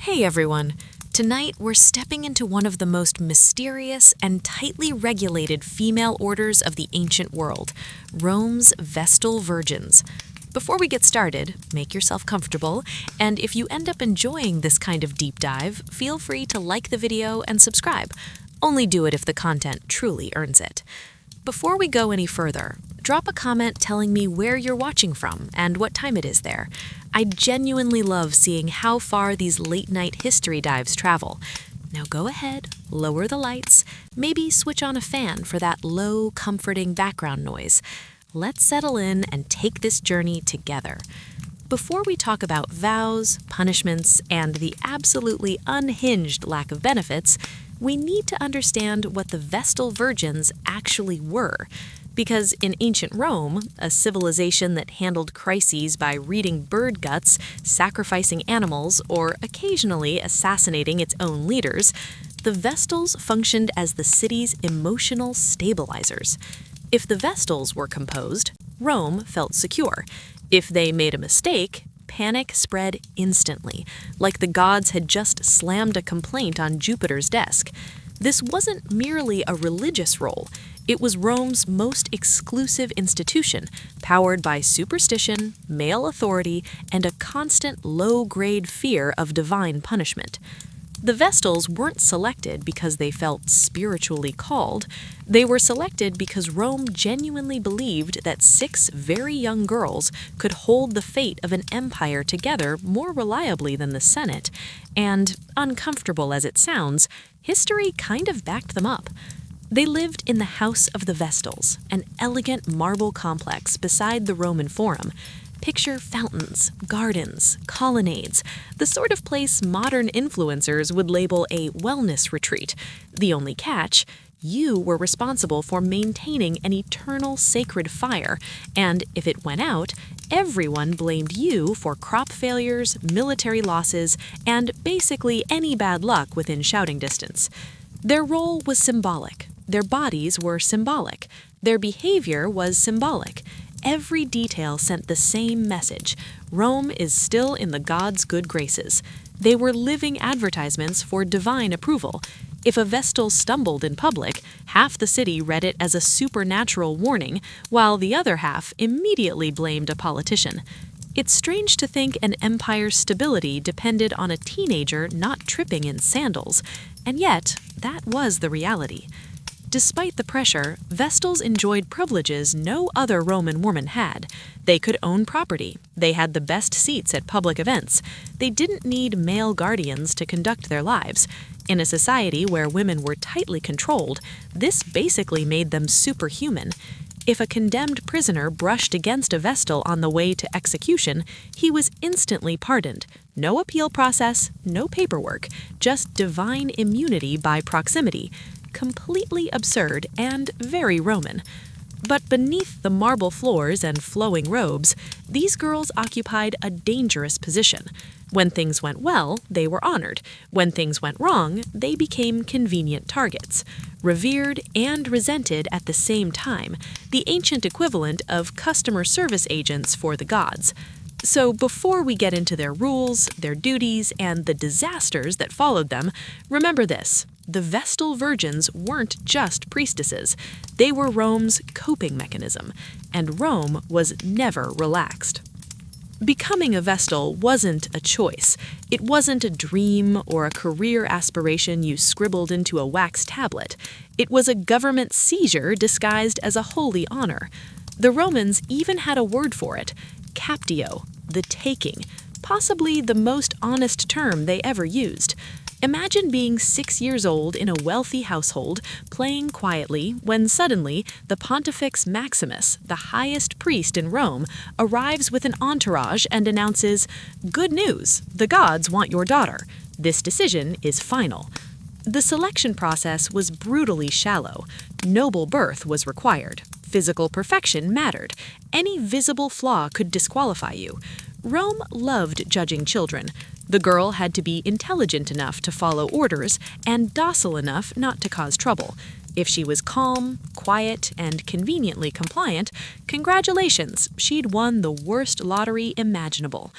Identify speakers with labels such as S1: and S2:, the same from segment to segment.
S1: Hey everyone! Tonight we're stepping into one of the most mysterious and tightly regulated female orders of the ancient world, Rome's Vestal Virgins. Before we get started, make yourself comfortable, and if you end up enjoying this kind of deep dive, feel free to like the video and subscribe. Only do it if the content truly earns it. Before we go any further, drop a comment telling me where you're watching from and what time it is there. I genuinely love seeing how far these late-night history dives travel. Now go ahead, lower the lights, maybe switch on a fan for that low, comforting background noise. Let's settle in and take this journey together. Before we talk about vows, punishments, and the absolutely unhinged lack of benefits, we need to understand what the Vestal Virgins actually were. Because in ancient Rome, a civilization that handled crises by reading bird guts, sacrificing animals, or occasionally assassinating its own leaders, the Vestals functioned as the city's emotional stabilizers. If the Vestals were composed, Rome felt secure. If they made a mistake, panic spread instantly, like the gods had just slammed a complaint on Jupiter's desk. This wasn't merely a religious role. It was Rome's most exclusive institution, powered by superstition, male authority, and a constant low-grade fear of divine punishment. The Vestals weren't selected because they felt spiritually called. They were selected because Rome genuinely believed that 6 very young girls could hold the fate of an empire together more reliably than the Senate. And, uncomfortable as it sounds, history kind of backed them up. They lived in the House of the Vestals, an elegant marble complex beside the Roman Forum. Picture fountains, gardens, colonnades, the sort of place modern influencers would label a wellness retreat. The only catch, you were responsible for maintaining an eternal sacred fire, and if it went out, everyone blamed you for crop failures, military losses, and basically any bad luck within shouting distance. Their role was symbolic. Their bodies were symbolic. Their behavior was symbolic. Every detail sent the same message. Rome is still in the gods' good graces. They were living advertisements for divine approval. If a Vestal stumbled in public, half the city read it as a supernatural warning, while the other half immediately blamed a politician. It's strange to think an empire's stability depended on a teenager not tripping in sandals, and yet that was the reality. Despite the pressure, Vestals enjoyed privileges no other Roman woman had. They could own property. They had the best seats at public events. They didn't need male guardians to conduct their lives. In a society where women were tightly controlled, this basically made them superhuman. If a condemned prisoner brushed against a Vestal on the way to execution, he was instantly pardoned. No appeal process, no paperwork, just divine immunity by proximity. Completely absurd and very Roman. But beneath the marble floors and flowing robes, these girls occupied a dangerous position. When things went well, they were honored. When things went wrong, they became convenient targets. Revered and resented at the same time, the ancient equivalent of customer service agents for the gods. So before we get into their rules, their duties, and the disasters that followed them, remember this. The Vestal Virgins weren't just priestesses. They were Rome's coping mechanism, and Rome was never relaxed. Becoming a Vestal wasn't a choice. It wasn't a dream or a career aspiration you scribbled into a wax tablet. It was a government seizure disguised as a holy honor. The Romans even had a word for it, captio, the taking, possibly the most honest term they ever used. Imagine being 6 years old in a wealthy household, playing quietly, when suddenly the Pontifex Maximus, the highest priest in Rome, arrives with an entourage and announces, "Good news, the gods want your daughter. This decision is final." The selection process was brutally shallow. Noble birth was required. Physical perfection mattered. Any visible flaw could disqualify you. Rome loved judging children. The girl had to be intelligent enough to follow orders and docile enough not to cause trouble. If she was calm, quiet, and conveniently compliant, congratulations, she'd won the worst lottery imaginable.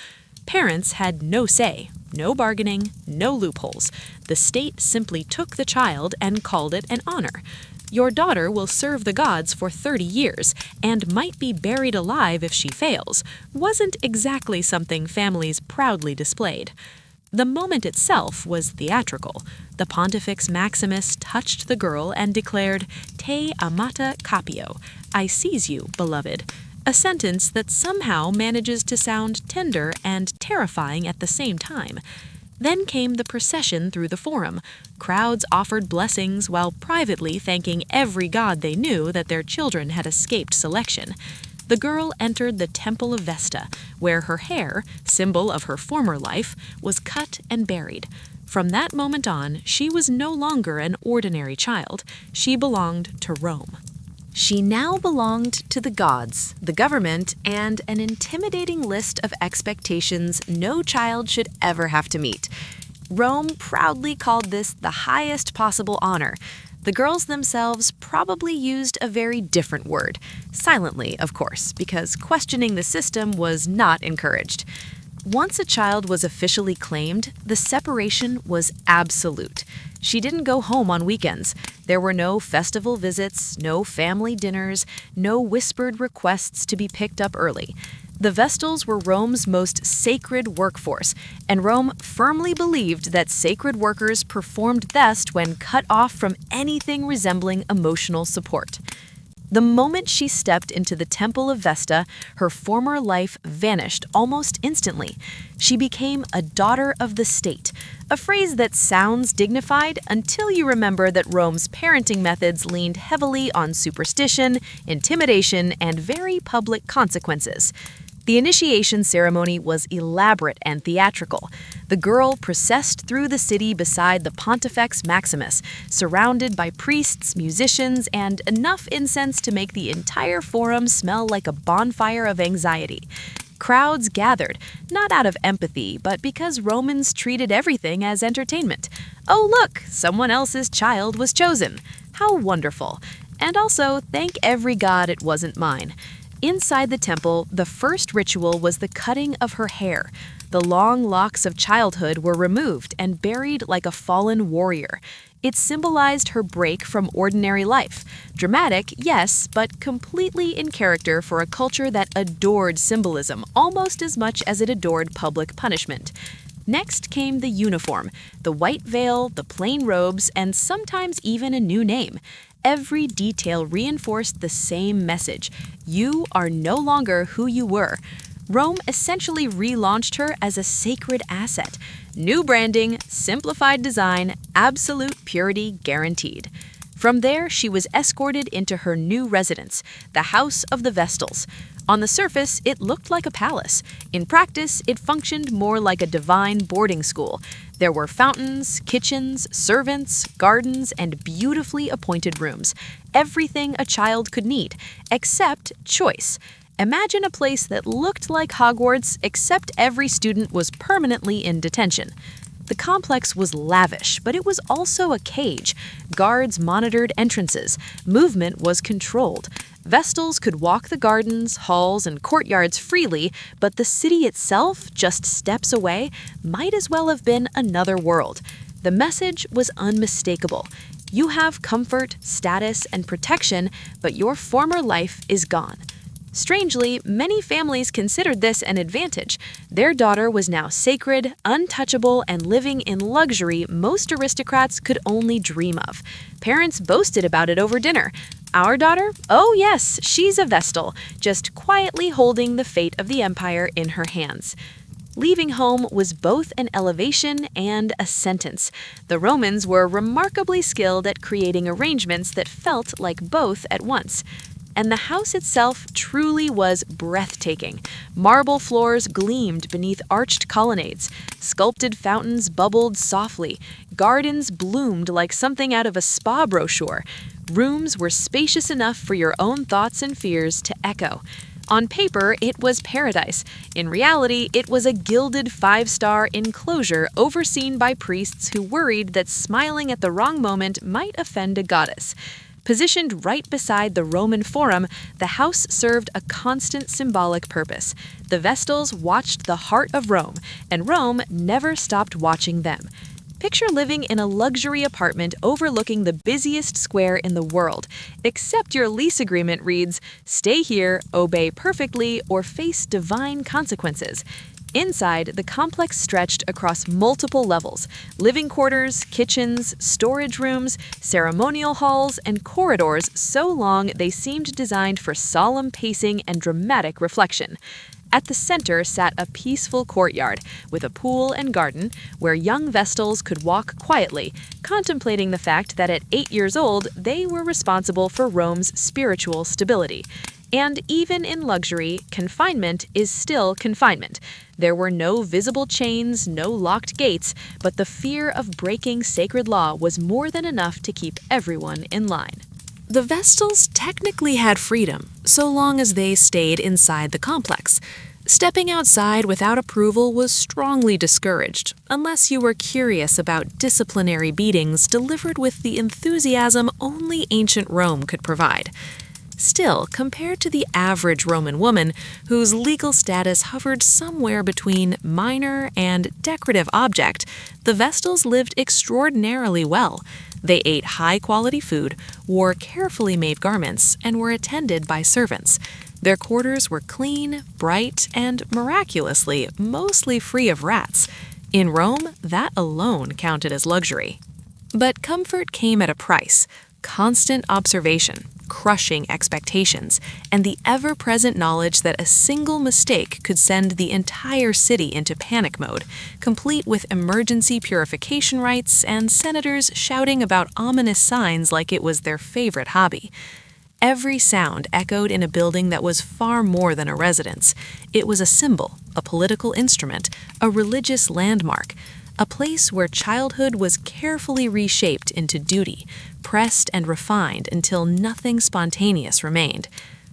S1: Parents had no say, no bargaining, no loopholes. The state simply took the child and called it an honor. Your daughter will serve the gods for 30 years and might be buried alive if she fails, wasn't exactly something families proudly displayed. The moment itself was theatrical. The Pontifex Maximus touched the girl and declared, "Te amata capio," I seize you, beloved, a sentence that somehow manages to sound tender and terrifying at the same time. Then came the procession through the forum. Crowds offered blessings while privately thanking every god they knew that their children had escaped selection. The girl entered the Temple of Vesta, where her hair, symbol of her former life, was cut and buried. From that moment on, she was no longer an ordinary child. She belonged to Rome. She now belonged to the gods, the government, and an intimidating list of expectations no child should ever have to meet. Rome proudly called this the highest possible honor. The girls themselves probably used a very different word. Silently, of course, because questioning the system was not encouraged. Once a child was officially claimed, the separation was absolute. She didn't go home on weekends. There were no festival visits, no family dinners, no whispered requests to be picked up early. The Vestals were Rome's most sacred workforce, and Rome firmly believed that sacred workers performed best when cut off from anything resembling emotional support. The moment she stepped into the Temple of Vesta, her former life vanished almost instantly. She became a daughter of the state, a phrase that sounds dignified until you remember that Rome's parenting methods leaned heavily on superstition, intimidation, and very public consequences. The initiation ceremony was elaborate and theatrical. The girl processed through the city beside the Pontifex Maximus, surrounded by priests, musicians, and enough incense to make the entire forum smell like a bonfire of anxiety. Crowds gathered, not out of empathy, but because Romans treated everything as entertainment. Oh, look, someone else's child was chosen. How wonderful. And also, thank every god it wasn't mine. Inside the temple, the first ritual was the cutting of her hair. The long locks of childhood were removed and buried like a fallen warrior. It symbolized her break from ordinary life. Dramatic, yes, but completely in character for a culture that adored symbolism almost as much as it adored public punishment. Next came the uniform, the white veil, the plain robes, and sometimes even a new name. Every detail reinforced the same message. You are no longer who you were. Rome essentially relaunched her as a sacred asset. New branding, simplified design, absolute purity guaranteed. From there, she was escorted into her new residence, the House of the Vestals. On the surface, it looked like a palace. In practice, it functioned more like a divine boarding school. There were fountains, kitchens, servants, gardens, and beautifully appointed rooms. Everything a child could need, except choice. Imagine a place that looked like Hogwarts, except every student was permanently in detention. The complex was lavish, but it was also a cage. Guards monitored entrances. Movement was controlled. Vestals could walk the gardens, halls, and courtyards freely, but the city itself, just steps away, might as well have been another world. The message was unmistakable. You have comfort, status, and protection, but your former life is gone. Strangely, many families considered this an advantage. Their daughter was now sacred, untouchable, and living in luxury most aristocrats could only dream of. Parents boasted about it over dinner. Our daughter? Oh yes, she's a Vestal, just quietly holding the fate of the empire in her hands. Leaving home was both an elevation and a sentence. The Romans were remarkably skilled at creating arrangements that felt like both at once. And the house itself truly was breathtaking. Marble floors gleamed beneath arched colonnades. Sculpted fountains bubbled softly. Gardens bloomed like something out of a spa brochure. Rooms were spacious enough for your own thoughts and fears to echo. On paper, it was paradise. In reality, it was a gilded 5-star enclosure overseen by priests who worried that smiling at the wrong moment might offend a goddess. Positioned right beside the Roman Forum, the house served a constant symbolic purpose. The Vestals watched the heart of Rome, and Rome never stopped watching them. Picture living in a luxury apartment overlooking the busiest square in the world, except your lease agreement reads, "Stay here, obey perfectly, or face divine consequences." Inside, the complex stretched across multiple levels: living quarters, kitchens, storage rooms, ceremonial halls, and corridors so long they seemed designed for solemn pacing and dramatic reflection. At the center sat a peaceful courtyard with a pool and garden where young Vestals could walk quietly, contemplating the fact that at 8 years old they were responsible for Rome's spiritual stability. And even in luxury, confinement is still confinement. There were no visible chains, no locked gates, but the fear of breaking sacred law was more than enough to keep everyone in line. The Vestals technically had freedom, so long as they stayed inside the complex. Stepping outside without approval was strongly discouraged, unless you were curious about disciplinary beatings delivered with the enthusiasm only ancient Rome could provide. Still, compared to the average Roman woman, whose legal status hovered somewhere between minor and decorative object, the Vestals lived extraordinarily well. They ate high-quality food, wore carefully made garments, and were attended by servants. Their quarters were clean, bright, and miraculously mostly free of rats. In Rome, that alone counted as luxury. But comfort came at a price: constant observation, crushing expectations, and the ever-present knowledge that a single mistake could send the entire city into panic mode, complete with emergency purification rites and senators shouting about ominous signs like it was their favorite hobby. Every sound echoed in a building that was far more than a residence. It was a symbol, a political instrument, a religious landmark, a place where childhood was carefully reshaped into duty, pressed and refined until nothing spontaneous remained.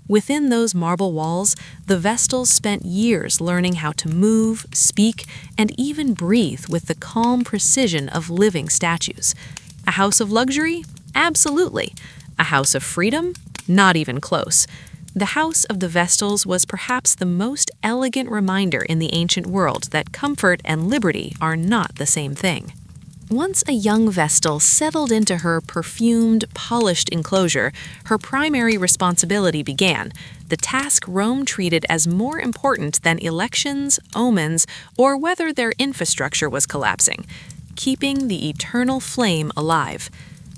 S1: Within those marble walls, the Vestals spent years learning how to move, speak, and even breathe with the calm precision of living statues. A house of luxury? Absolutely. A house of freedom? Not even close. The house of the Vestals was perhaps the most elegant reminder in the ancient world that comfort and liberty are not the same thing. Once a young Vestal settled into her perfumed, polished enclosure, her primary responsibility began, the task Rome treated as more important than elections, omens, or whether their infrastructure was collapsing: keeping the eternal flame alive.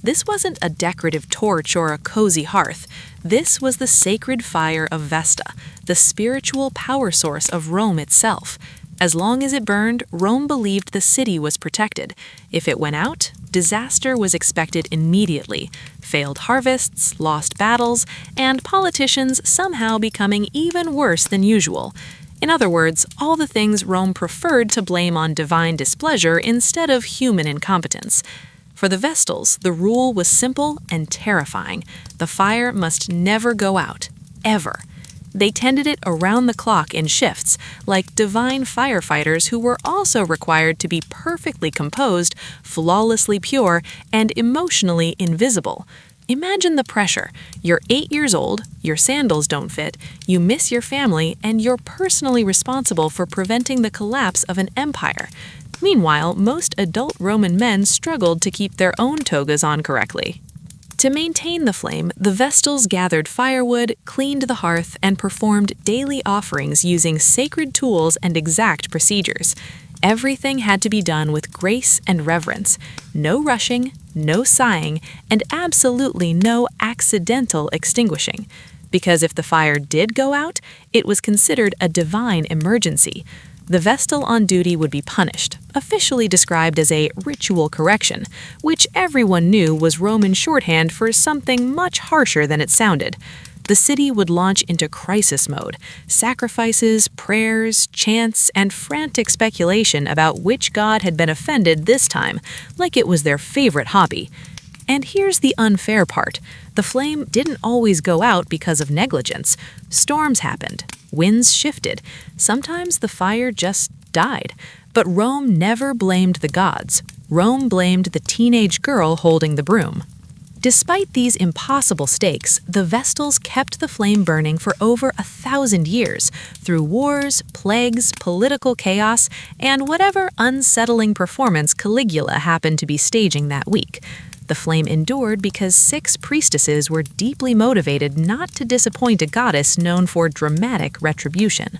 S1: This wasn't a decorative torch or a cozy hearth. This was the sacred fire of Vesta, the spiritual power source of Rome itself. As long as it burned, Rome believed the city was protected. If it went out, disaster was expected immediately: failed harvests, lost battles, and politicians somehow becoming even worse than usual. In other words, all the things Rome preferred to blame on divine displeasure instead of human incompetence. For the Vestals, the rule was simple and terrifying: the fire must never go out, ever. They tended it around the clock in shifts, like divine firefighters who were also required to be perfectly composed, flawlessly pure, and emotionally invisible. Imagine the pressure. You're 8 years old, your sandals don't fit, you miss your family, and you're personally responsible for preventing the collapse of an empire. Meanwhile, most adult Roman men struggled to keep their own togas on correctly. To maintain the flame, the Vestals gathered firewood, cleaned the hearth, and performed daily offerings using sacred tools and exact procedures. Everything had to be done with grace and reverence. No rushing, no sighing, and absolutely no accidental extinguishing. Because if the fire did go out, it was considered a divine emergency. The Vestal on duty would be punished, officially described as a ritual correction, which everyone knew was Roman shorthand for something much harsher than it sounded. The city would launch into crisis mode: sacrifices, prayers, chants, and frantic speculation about which god had been offended this time, like it was their favorite hobby. And here's the unfair part: the flame didn't always go out because of negligence. Storms happened. Winds shifted. Sometimes the fire just died. But Rome never blamed the gods. Rome blamed the teenage girl holding the broom. Despite these impossible stakes, the Vestals kept the flame burning for over 1,000 years through wars, plagues, political chaos, and whatever unsettling performance Caligula happened to be staging that week. The flame endured because 6 priestesses were deeply motivated not to disappoint a goddess known for dramatic retribution.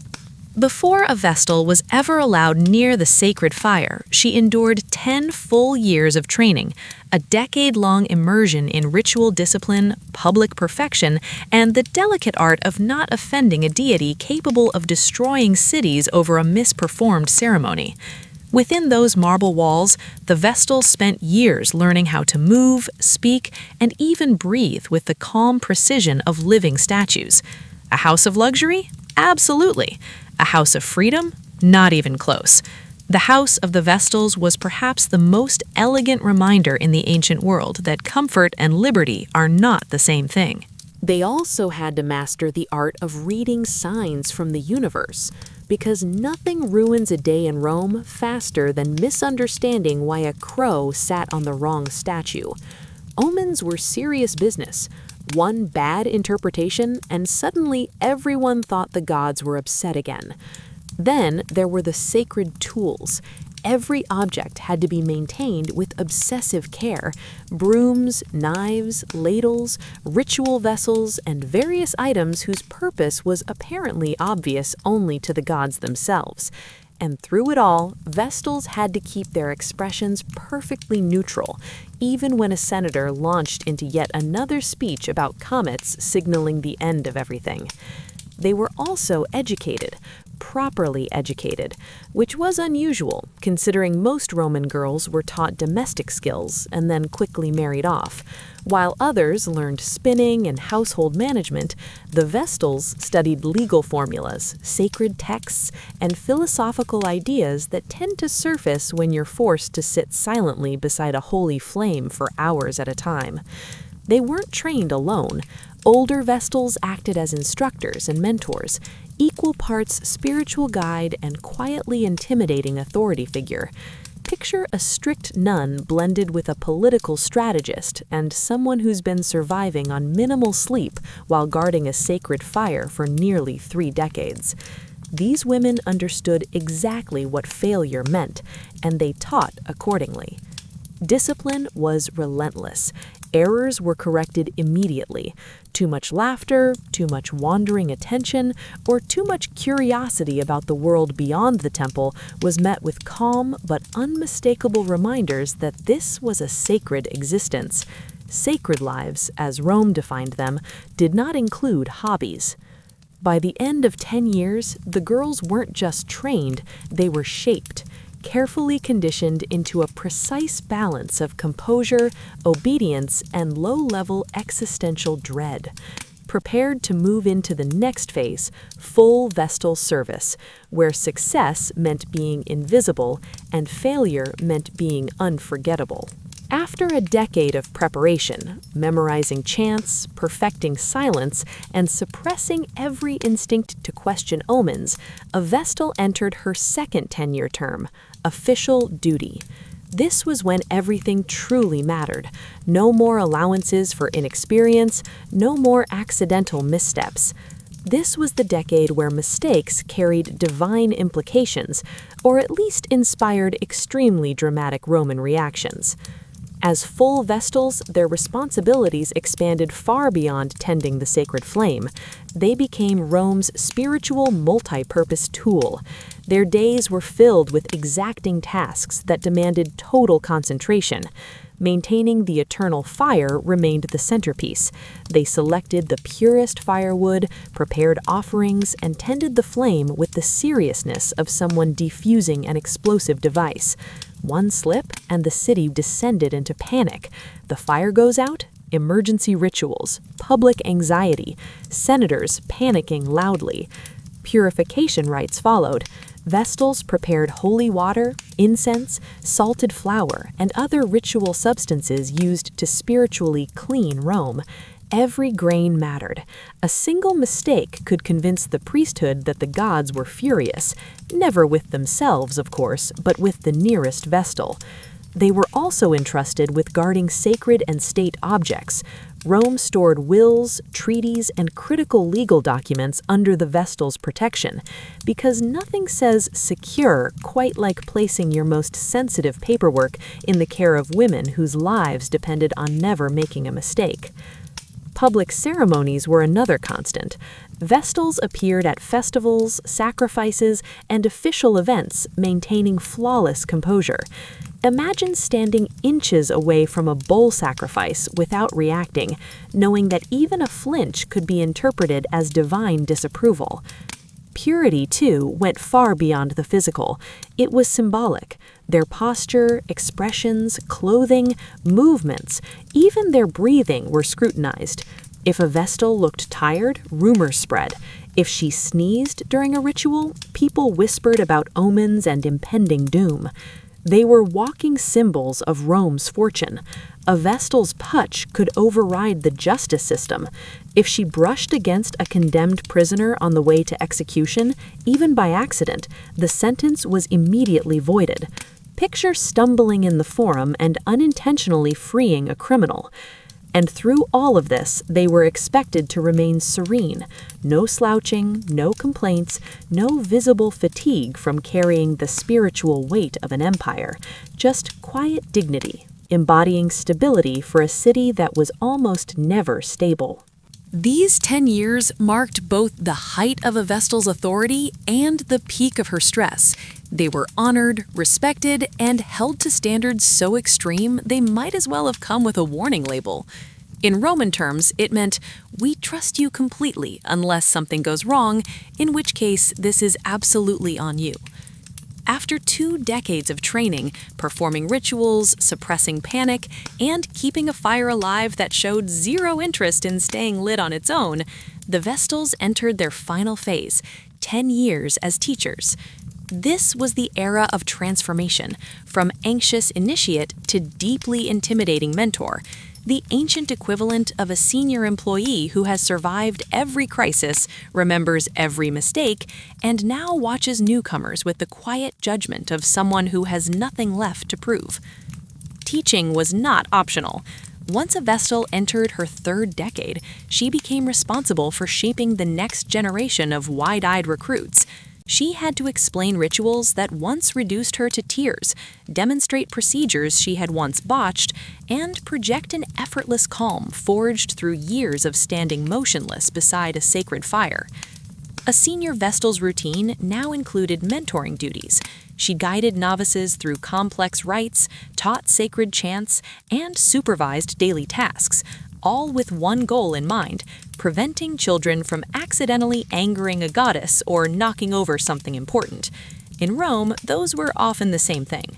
S1: Before a Vestal was ever allowed near the sacred fire, she endured 10 full years of training, a decade-long immersion in ritual discipline, public perfection, and the delicate art of not offending a deity capable of destroying cities over a misperformed ceremony. Within those marble walls, the Vestals spent years learning how to move, speak, and even breathe with the calm precision of living statues. A house of luxury? Absolutely. A house of freedom? Not even close. The house of the Vestals was perhaps the most elegant reminder in the ancient world that comfort and liberty are not the same thing.
S2: They also had to master the art of reading signs from the universe, because nothing ruins a day in Rome faster than misunderstanding why a crow sat on the wrong statue. Omens were serious business. One bad interpretation, and suddenly everyone thought the gods were upset again. Then there were the sacred tools. Every object had to be maintained with obsessive care. Brooms, knives, ladles, ritual vessels, and various items whose purpose was apparently obvious only to the gods themselves. And through it all, Vestals had to keep their expressions perfectly neutral, even when a senator launched into yet another speech about comets signaling the end of everything. They were also educated, properly educated, which was unusual considering most Roman girls were taught domestic skills and then quickly married off. While others learned spinning and household management, the Vestals studied legal formulas, sacred texts, and philosophical ideas that tend to surface when you're forced to sit silently beside a holy flame for hours at a time. They weren't trained alone. Older Vestals acted as instructors and mentors, equal parts spiritual guide and quietly intimidating authority figure. Picture a strict nun blended with a political strategist and someone who's been surviving on minimal sleep while guarding a sacred fire for nearly 3 decades. These women understood exactly what failure meant, and they taught accordingly. Discipline was relentless. Errors were corrected immediately. Too much laughter, too much wandering attention, or too much curiosity about the world beyond the temple was met with calm but unmistakable reminders that this was a sacred existence. Sacred lives, as Rome defined them, did not include hobbies. By the end of 10 years, the girls weren't just trained, they were shaped, carefully conditioned into a precise balance of composure, obedience, and low-level existential dread, prepared to move into the next phase, full Vestal service, where success meant being invisible and failure meant being unforgettable. After a decade of preparation, memorizing chants, perfecting silence, and suppressing every instinct to question omens, a Vestal entered her second tenure term, official duty. This was when everything truly mattered. No more allowances for inexperience, no more accidental missteps. This was the decade where mistakes carried divine implications, or at least inspired extremely dramatic Roman reactions. As full Vestals, their responsibilities expanded far beyond tending the sacred flame. They became Rome's spiritual multi-purpose tool. Their days were filled with exacting tasks that demanded total concentration. Maintaining the eternal fire remained the centerpiece. They selected the purest firewood, prepared offerings, and tended the flame with the seriousness of someone defusing an explosive device. One slip, and the city descended into panic. The fire goes out, emergency rituals, public anxiety, senators panicking loudly. Purification rites followed. Vestals prepared holy water, incense, salted flour, and other ritual substances used to spiritually clean Rome. Every grain mattered. A single mistake could convince the priesthood that the gods were furious, never with themselves, of course, but with the nearest Vestal. They were also entrusted with guarding sacred and state objects. Rome stored wills, treaties, and critical legal documents under the Vestal's protection, because nothing says secure quite like placing your most sensitive paperwork in the care of women whose lives depended on never making a mistake. Public ceremonies were another constant. Vestals appeared at festivals, sacrifices, and official events, maintaining flawless composure. Imagine standing inches away from a bull sacrifice without reacting, knowing that even a flinch could be interpreted as divine disapproval. Purity, too, went far beyond the physical. It was symbolic. Their posture, expressions, clothing, movements, even their breathing were scrutinized. If a Vestal looked tired, rumors spread. If she sneezed during a ritual, people whispered about omens and impending doom. They were walking symbols of Rome's fortune. A Vestal's putsch could override the justice system. If she brushed against a condemned prisoner on the way to execution, even by accident, the sentence was immediately voided. Picture stumbling in the forum and unintentionally freeing a criminal. And through all of this, they were expected to remain serene. No slouching, no complaints, no visible fatigue from carrying the spiritual weight of an empire. Just quiet dignity, embodying stability for a city that was almost never stable.
S1: These 10 years marked both the height of a Vestal's authority and the peak of her stress. They were honored, respected, and held to standards so extreme they might as well have come with a warning label. In Roman terms, it meant, "We trust you completely unless something goes wrong, in which case this is absolutely on you." After 2 decades of training, performing rituals, suppressing panic, and keeping a fire alive that showed zero interest in staying lit on its own, the Vestals entered their final phase, 10 years as teachers. This was the era of transformation, from anxious initiate to deeply intimidating mentor, the ancient equivalent of a senior employee who has survived every crisis, remembers every mistake, and now watches newcomers with the quiet judgment of someone who has nothing left to prove. Teaching was not optional. Once a Vestal entered her 3rd decade, she became responsible for shaping the next generation of wide-eyed recruits. She had to explain rituals that once reduced her to tears, demonstrate procedures she had once botched, and project an effortless calm forged through years of standing motionless beside a sacred fire. A senior Vestal's routine now included mentoring duties. She guided novices through complex rites, taught sacred chants, and supervised daily tasks, all with one goal in mind: preventing children from accidentally angering a goddess or knocking over something important. In Rome, those were often the same thing.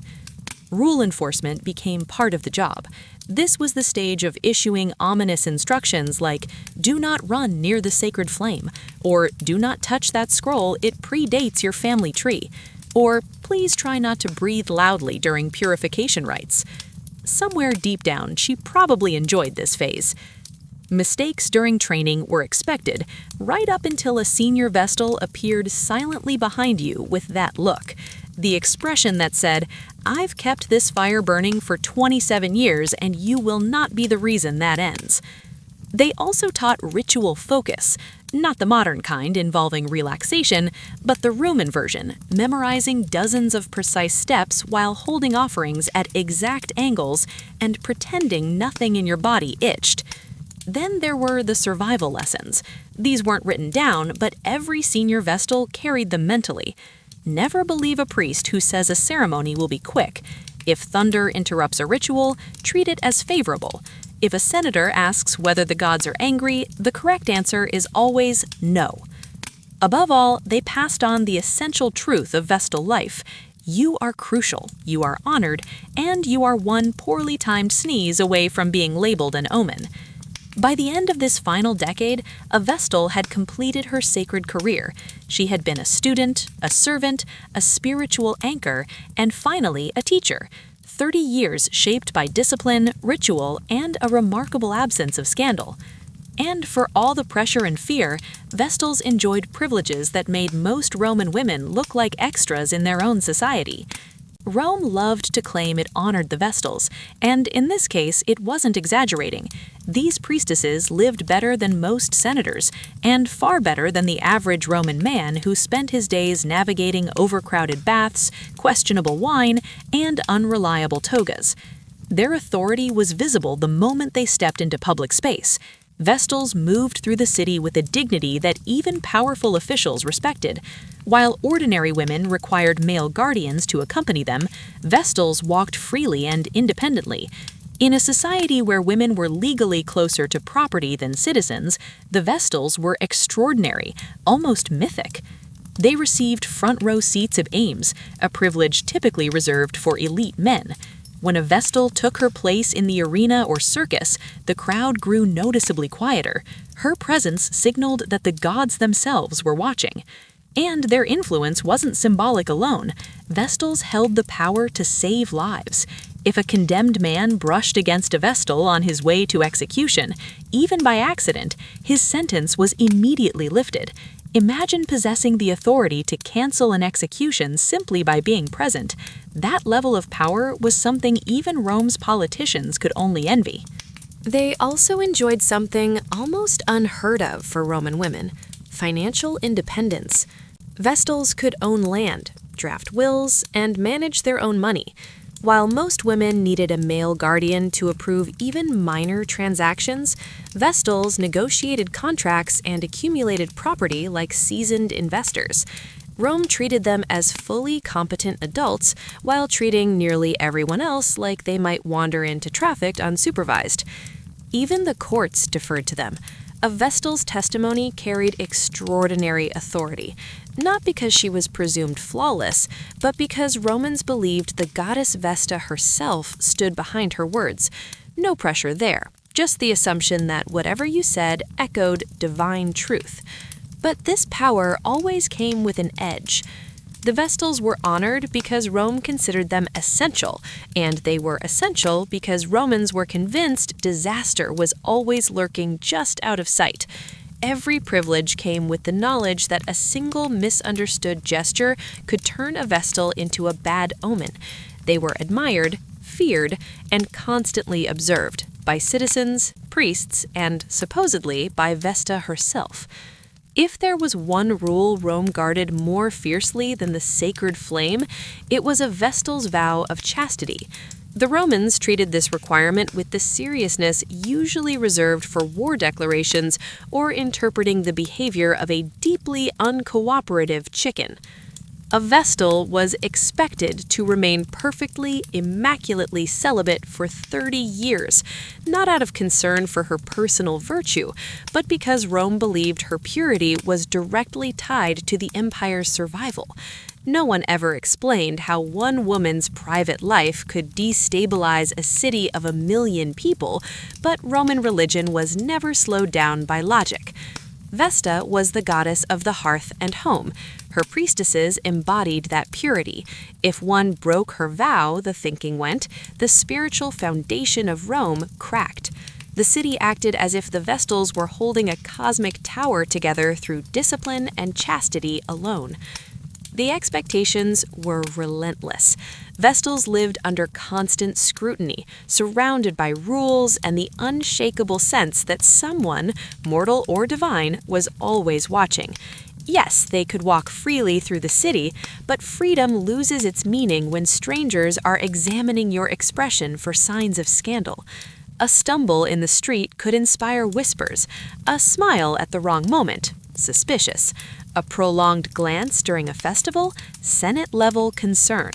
S1: Rule enforcement became part of the job. This was the stage of issuing ominous instructions like, "Do not run near the sacred flame," or "Do not touch that scroll, it predates your family tree," or "Please try not to breathe loudly during purification rites." Somewhere deep down, she probably enjoyed this phase. Mistakes during training were expected, right up until a senior Vestal appeared silently behind you with that look. The expression that said, "I've kept this fire burning for 27 years and you will not be the reason that ends." They also taught ritual focus, not the modern kind involving relaxation, but the Roman version, memorizing dozens of precise steps while holding offerings at exact angles and pretending nothing in your body itched. Then there were the survival lessons. These weren't written down, but every senior Vestal carried them mentally. Never believe a priest who says a ceremony will be quick. If thunder interrupts a ritual, treat it as favorable. If a senator asks whether the gods are angry, the correct answer is always no. Above all, they passed on the essential truth of Vestal life. You are crucial, you are honored, and you are one poorly timed sneeze away from being labeled an omen. By the end of this final decade, a Vestal had completed her sacred career. She had been a student, a servant, a spiritual anchor, and finally a teacher. 30 years shaped by discipline, ritual, and a remarkable absence of scandal. And for all the pressure and fear, Vestals enjoyed privileges that made most Roman women look like extras in their own society. Rome loved to claim it honored the Vestals, and in this case, it wasn't exaggerating. These priestesses lived better than most senators, and far better than the average Roman man who spent his days navigating overcrowded baths, questionable wine, and unreliable togas. Their authority was visible the moment they stepped into public space. Vestals moved through the city with a dignity that even powerful officials respected. While ordinary women required male guardians to accompany them, Vestals walked freely and independently. In a society where women were legally closer to property than citizens, the Vestals were extraordinary, almost mythic. They received front-row seats of Ames, a privilege typically reserved for elite men. When a Vestal took her place in the arena or circus, the crowd grew noticeably quieter. Her presence signaled that the gods themselves were watching. And their influence wasn't symbolic alone. Vestals held the power to save lives. If a condemned man brushed against a Vestal on his way to execution, even by accident, his sentence was immediately lifted. Imagine possessing the authority to cancel an execution simply by being present. That level of power was something even Rome's politicians could only envy.
S2: They also enjoyed something almost unheard of for Roman women: financial independence. Vestals could own land, draft wills, and manage their own money. While most women needed a male guardian to approve even minor transactions, Vestals negotiated contracts and accumulated property like seasoned investors. Rome treated them as fully competent adults while treating nearly everyone else like they might wander into traffic unsupervised. Even the courts deferred to them. A Vestal's testimony carried extraordinary authority, not because she was presumed flawless, but because Romans believed the goddess Vesta herself stood behind her words. No pressure there, just the assumption that whatever you said echoed divine truth. But this power always came with an edge. The Vestals were honored because Rome considered them essential, and they were essential because Romans were convinced disaster was always lurking just out of sight. Every privilege came with the knowledge that a single misunderstood gesture could turn a Vestal into a bad omen. They were admired, feared, and constantly observed by citizens, priests, and supposedly by Vesta herself. If there was one rule Rome guarded more fiercely than the sacred flame, it was a Vestal's vow of chastity. The Romans treated this requirement with the seriousness usually reserved for war declarations or interpreting the behavior of a deeply uncooperative chicken. A Vestal was expected to remain perfectly, immaculately celibate for 30 years, not out of concern for her personal virtue, but because Rome believed her purity was directly tied to the empire's survival. No one ever explained how one woman's private life could destabilize a city of 1 million people, but Roman religion was never slowed down by logic. Vesta was the goddess of the hearth and home. Her priestesses embodied that purity. If one broke her vow, the thinking went, the spiritual foundation of Rome cracked. The city acted as if the Vestals were holding a cosmic tower together through discipline and chastity alone. The expectations were relentless. Vestals lived under constant scrutiny, surrounded by rules and the unshakable sense that someone, mortal or divine, was always watching. Yes, they could walk freely through the city, but freedom loses its meaning when strangers are examining your expression for signs of scandal. A stumble in the street could inspire whispers, a smile at the wrong moment, suspicious. A prolonged glance during a festival, Senate-level concern.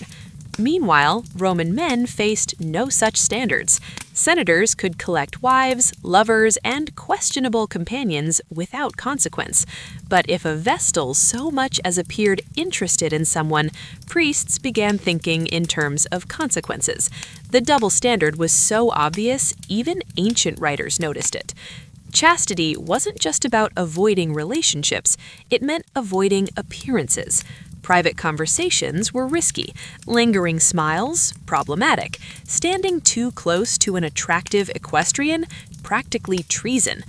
S2: Meanwhile, Roman men faced no such standards. Senators could collect wives, lovers, and questionable companions without consequence. But if a Vestal so much as appeared interested in someone, priests began thinking in terms of consequences. The double standard was so obvious, even ancient writers noticed it. Chastity wasn't just about avoiding relationships, it meant avoiding appearances. Private conversations were risky, lingering smiles, problematic, standing too close to an attractive equestrian, practically treason.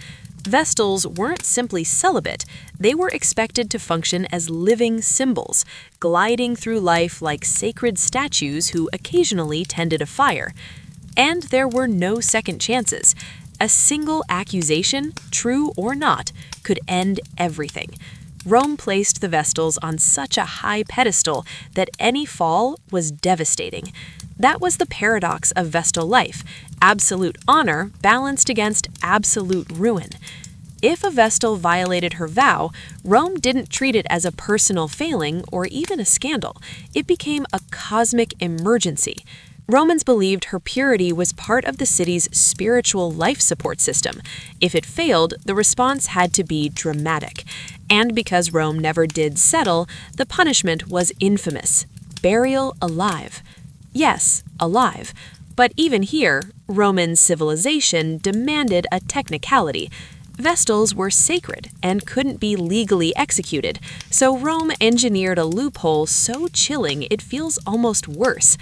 S1: Vestals weren't simply celibate, they were expected to function as living symbols, gliding through life like sacred statues who occasionally tended a fire. And there were no second chances. A single accusation, true or not, could end everything. Rome placed the Vestals on such a high pedestal that any fall was devastating. That was the paradox of Vestal life, absolute honor balanced against absolute ruin. If a Vestal violated her vow, Rome didn't treat it as a personal failing or even a scandal. It became a cosmic emergency. Romans believed her purity was part of the city's spiritual life support system. If it failed, the response had to be dramatic. And because Rome never did settle, the punishment was infamous: burial alive. Yes, alive. But even here, Roman civilization demanded a technicality. Vestals were sacred and couldn't be legally executed, so Rome engineered a loophole so chilling it feels almost worse.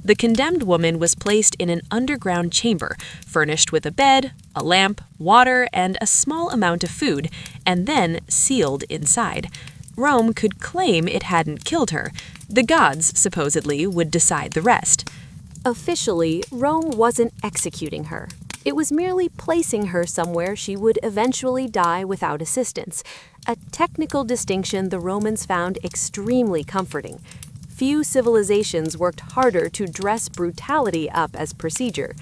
S1: The condemned woman was placed in an underground chamber, furnished with a bed, a lamp, water, and a small amount of food, and then sealed inside. Rome could claim it hadn't killed her. The gods, supposedly, would decide the rest.
S2: Officially, Rome wasn't executing her. It was merely placing her somewhere she would eventually die without assistance, a technical distinction the Romans found extremely comforting. Few civilizations worked harder to dress brutality up as procedure.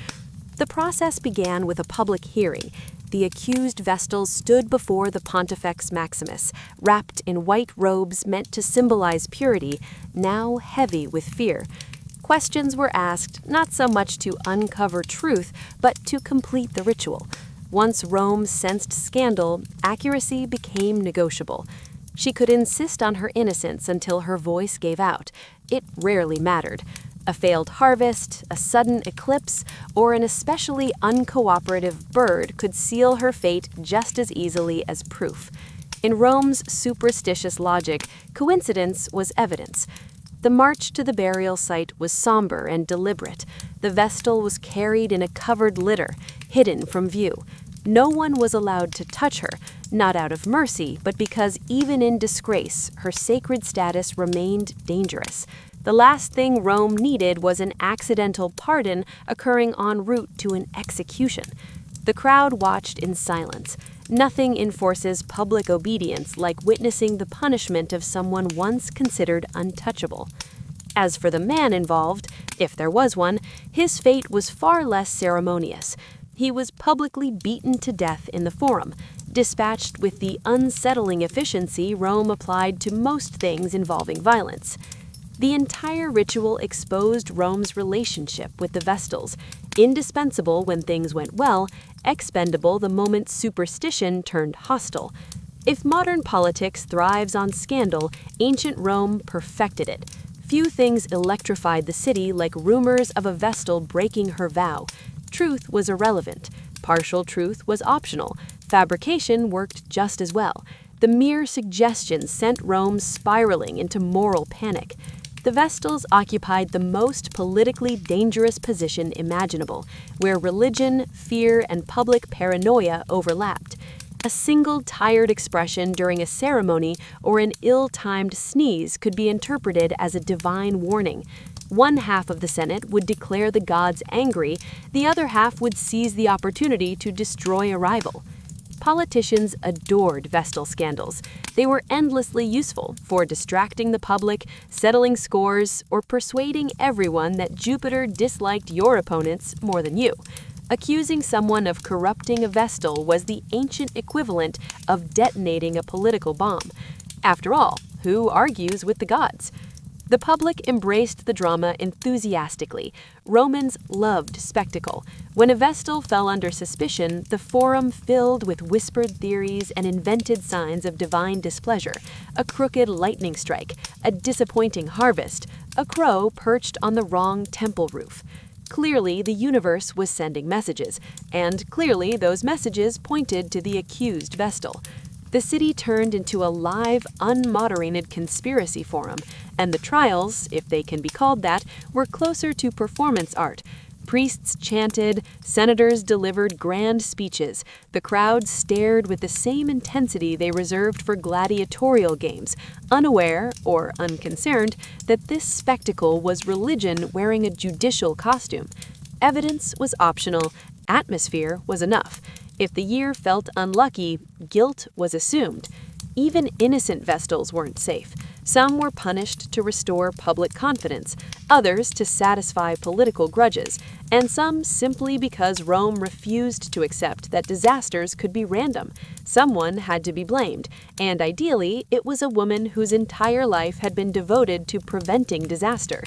S2: The process began with a public hearing. The accused Vestals stood before the Pontifex Maximus, wrapped in white robes meant to symbolize purity, now heavy with fear. Questions were asked not so much to uncover truth, but to complete the ritual. Once Rome sensed scandal, accuracy became negotiable. She could insist on her innocence until her voice gave out. It rarely mattered. A failed harvest, a sudden eclipse, or an especially uncooperative bird could seal her fate just as easily as proof. In Rome's superstitious logic, coincidence was evidence. The march to the burial site was somber and deliberate. The Vestal was carried in a covered litter, hidden from view. No one was allowed to touch her, not out of mercy, but because even in disgrace, her sacred status remained dangerous. The last thing Rome needed was an accidental pardon occurring en route to an execution. The crowd watched in silence. Nothing enforces public obedience like witnessing the punishment of someone once considered untouchable. As for the man involved, if there was one, his fate was far less ceremonious. He was publicly beaten to death in the Forum, dispatched with the unsettling efficiency Rome applied to most things involving violence. The entire ritual exposed Rome's relationship with the Vestals, indispensable when things went well, expendable the moment superstition turned hostile. If modern politics thrives on scandal, ancient Rome perfected it. Few things electrified the city like rumors of a Vestal breaking her vow. Truth was irrelevant. Partial truth was optional. Fabrication worked just as well. The mere suggestion sent Rome spiraling into moral panic. The Vestals occupied the most politically dangerous position imaginable, where religion, fear, and public paranoia overlapped. A single tired expression during a ceremony or an ill-timed sneeze could be interpreted as a divine warning. One half of the Senate would declare the gods angry, the other half would seize the opportunity to destroy a rival. Politicians adored Vestal scandals. They were endlessly useful for distracting the public, settling scores, or persuading everyone that Jupiter disliked your opponents more than you. Accusing someone of corrupting a Vestal was the ancient equivalent of detonating a political bomb. After all, who argues with the gods? The public embraced the drama enthusiastically. Romans loved spectacle. When a Vestal fell under suspicion, the Forum filled with whispered theories and invented signs of divine displeasure: a crooked lightning strike, a disappointing harvest, a crow perched on the wrong temple roof. Clearly, the universe was sending messages, and clearly those messages pointed to the accused Vestal. The city turned into a live, unmoderated conspiracy forum, and the trials, if they can be called that, were closer to performance art. Priests chanted, senators delivered grand speeches. The crowd stared with the same intensity they reserved for gladiatorial games, unaware, or unconcerned, that this spectacle was religion wearing a judicial costume. Evidence was optional, atmosphere was enough. If the year felt unlucky, guilt was assumed. Even innocent Vestals weren't safe. Some were punished to restore public confidence, others to satisfy political grudges, and some simply because Rome refused to accept that disasters could be random. Someone had to be blamed, and ideally, it was a woman whose entire life had been devoted to preventing disaster.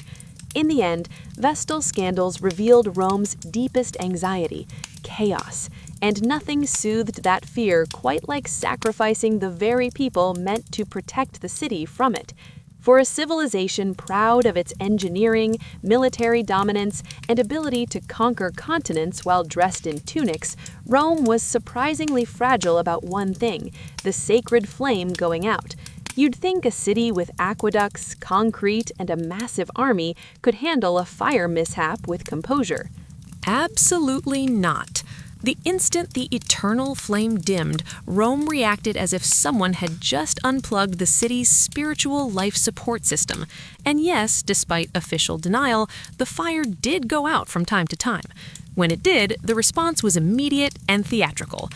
S2: In the end, Vestal scandals revealed Rome's deepest anxiety, chaos, and nothing soothed that fear quite like sacrificing the very people meant to protect the city from it. For a civilization proud of its engineering, military dominance, and ability to conquer continents while dressed in tunics, Rome was surprisingly fragile about one thing: the sacred flame going out. You'd think a city with aqueducts, concrete, and a massive army could handle a fire mishap with composure.
S1: Absolutely not. The instant the eternal flame dimmed, Rome reacted as if someone had just unplugged the city's spiritual life support system. And yes, despite official denial, the fire did go out from time to time. When it did, the response was immediate and theatrical.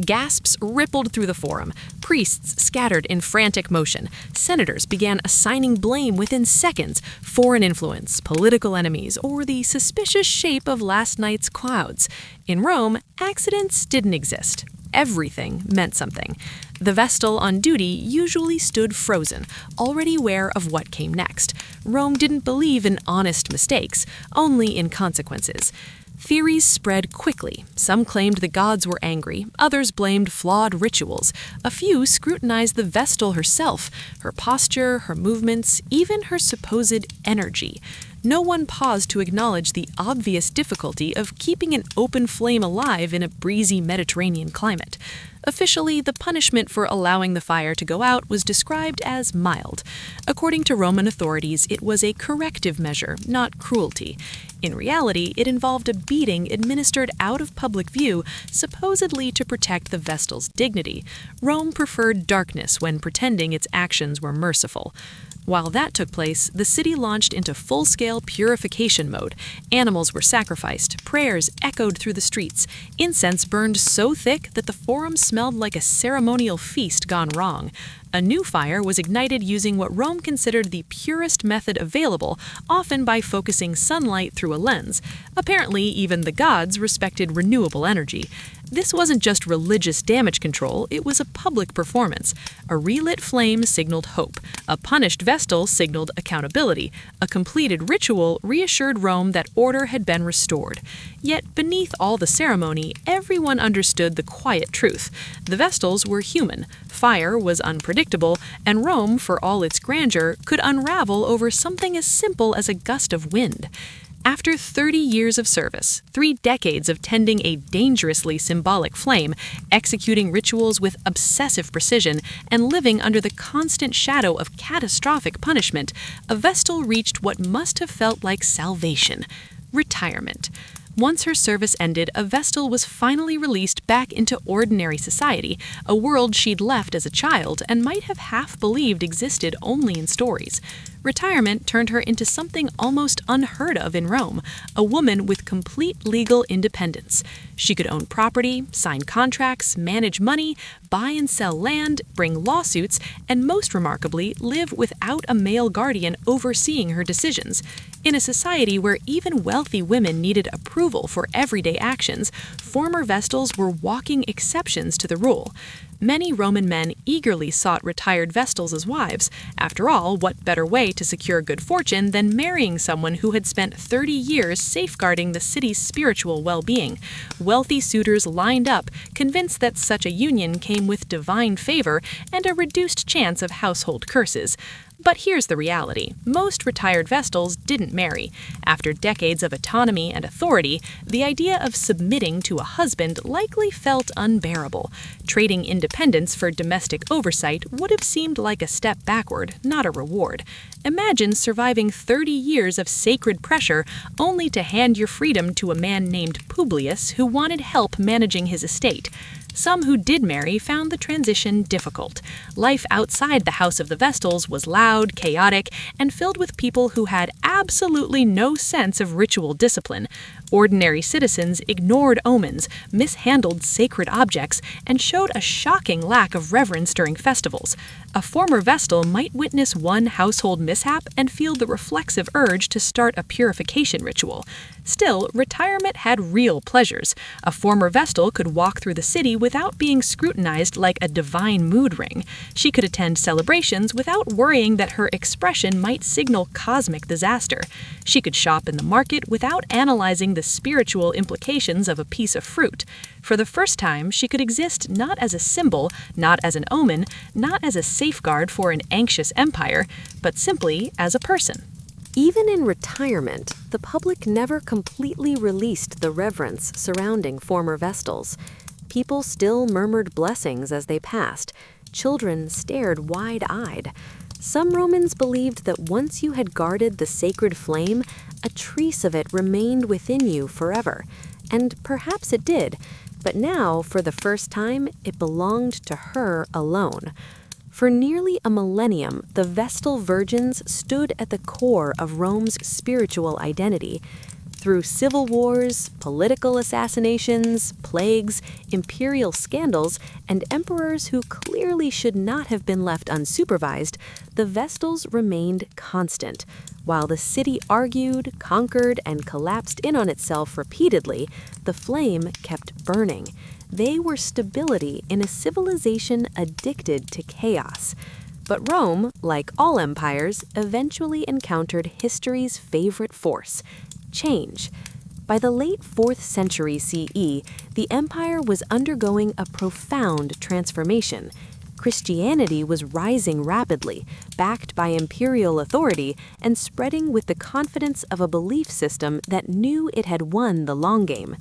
S1: Gasps rippled through the forum. Priests scattered in frantic motion. Senators began assigning blame within seconds: foreign influence, political enemies, or the suspicious shape of last night's clouds. In Rome, accidents didn't exist. Everything meant something. The Vestal on duty usually stood frozen, already aware of what came next. Rome didn't believe in honest mistakes, only in consequences. Theories spread quickly. Some claimed the gods were angry, others blamed flawed rituals. A few scrutinized the Vestal herself, her posture, her movements, even her supposed energy. No one paused to acknowledge the obvious difficulty of keeping an open flame alive in a breezy Mediterranean climate. Officially, the punishment for allowing the fire to go out was described as mild. According to Roman authorities, it was a corrective measure, not cruelty. In reality, it involved a beating administered out of public view, supposedly to protect the Vestal's dignity. Rome preferred darkness when pretending its actions were merciful. While that took place, the city launched into full-scale purification mode. Animals were sacrificed, prayers echoed through the streets, incense burned so thick that the forum smelled like a ceremonial feast gone wrong. A new fire was ignited using what Rome considered the purest method available, often by focusing sunlight through a lens. Apparently, even the gods respected renewable energy. This wasn't just religious damage control, it was a public performance. A relit flame signaled hope. A punished Vestal signaled accountability. A completed ritual reassured Rome that order had been restored. Yet beneath all the ceremony, everyone understood the quiet truth. The Vestals were human. Fire was unpredictable, and Rome, for all its grandeur, could unravel over something as simple as a gust of wind. After 30 years of service, 3 decades of tending a dangerously symbolic flame, executing rituals with obsessive precision, and living under the constant shadow of catastrophic punishment, a Vestal reached what must have felt like salvation: retirement. Once her service ended, a Vestal was finally released back into ordinary society, a world she'd left as a child and might have half believed existed only in stories. Retirement turned her into something almost unheard of in Rome, a woman with complete legal independence. She could own property, sign contracts, manage money, buy and sell land, bring lawsuits, and most remarkably, live without a male guardian overseeing her decisions. In a society where even wealthy women needed approval for everyday actions, former Vestals were walking exceptions to the rule. Many Roman men eagerly sought retired Vestals as wives. After all, what better way to secure good fortune than marrying someone who had spent 30 years safeguarding the city's spiritual well-being? Wealthy suitors lined up, convinced that such a union came with divine favor and a reduced chance of household curses. But here's the reality. Most retired Vestals
S3: didn't marry. After decades of autonomy and authority, the idea of submitting to a husband likely felt unbearable. Trading independence for domestic oversight would have seemed like a step backward, not a reward. Imagine surviving 30 years of sacred pressure only to hand your freedom to a man named Publius who wanted help managing his estate. Some who did marry found the transition difficult. Life outside the House of the Vestals was loud, chaotic, and filled with people who had absolutely no sense of ritual discipline. Ordinary citizens ignored omens, mishandled sacred objects, and showed a shocking lack of reverence during festivals. A former Vestal might witness one household mishap and feel the reflexive urge to start a purification ritual. Still, retirement had real pleasures. A former Vestal could walk through the city without being scrutinized like a divine mood ring. She could attend celebrations without worrying that her expression might signal cosmic disaster. She could shop in the market without analyzing the spiritual implications of a piece of fruit. For the first time, she could exist not as a symbol, not as an omen, not as a safeguard for an anxious empire, but simply as a person.
S2: Even in retirement, the public never completely released the reverence surrounding former Vestals. People still murmured blessings as they passed. Children stared wide-eyed. Some Romans believed that once you had guarded the sacred flame, a trace of it remained within you forever. And perhaps it did, but now, for the first time, it belonged to her alone. For nearly a millennium, the Vestal virgins stood at the core of Rome's spiritual identity. Through civil wars, political assassinations, plagues, imperial scandals, and emperors who clearly should not have been left unsupervised, the Vestals remained constant. While the city argued, conquered, and collapsed in on itself repeatedly, the flame kept burning. They were stability in a civilization addicted to chaos. But Rome, like all empires, eventually encountered history's favorite force: change. By the late 4th century CE, the empire was undergoing a profound transformation. Christianity was rising rapidly, backed by imperial authority and spreading with the confidence of a belief system that knew it had won the long game.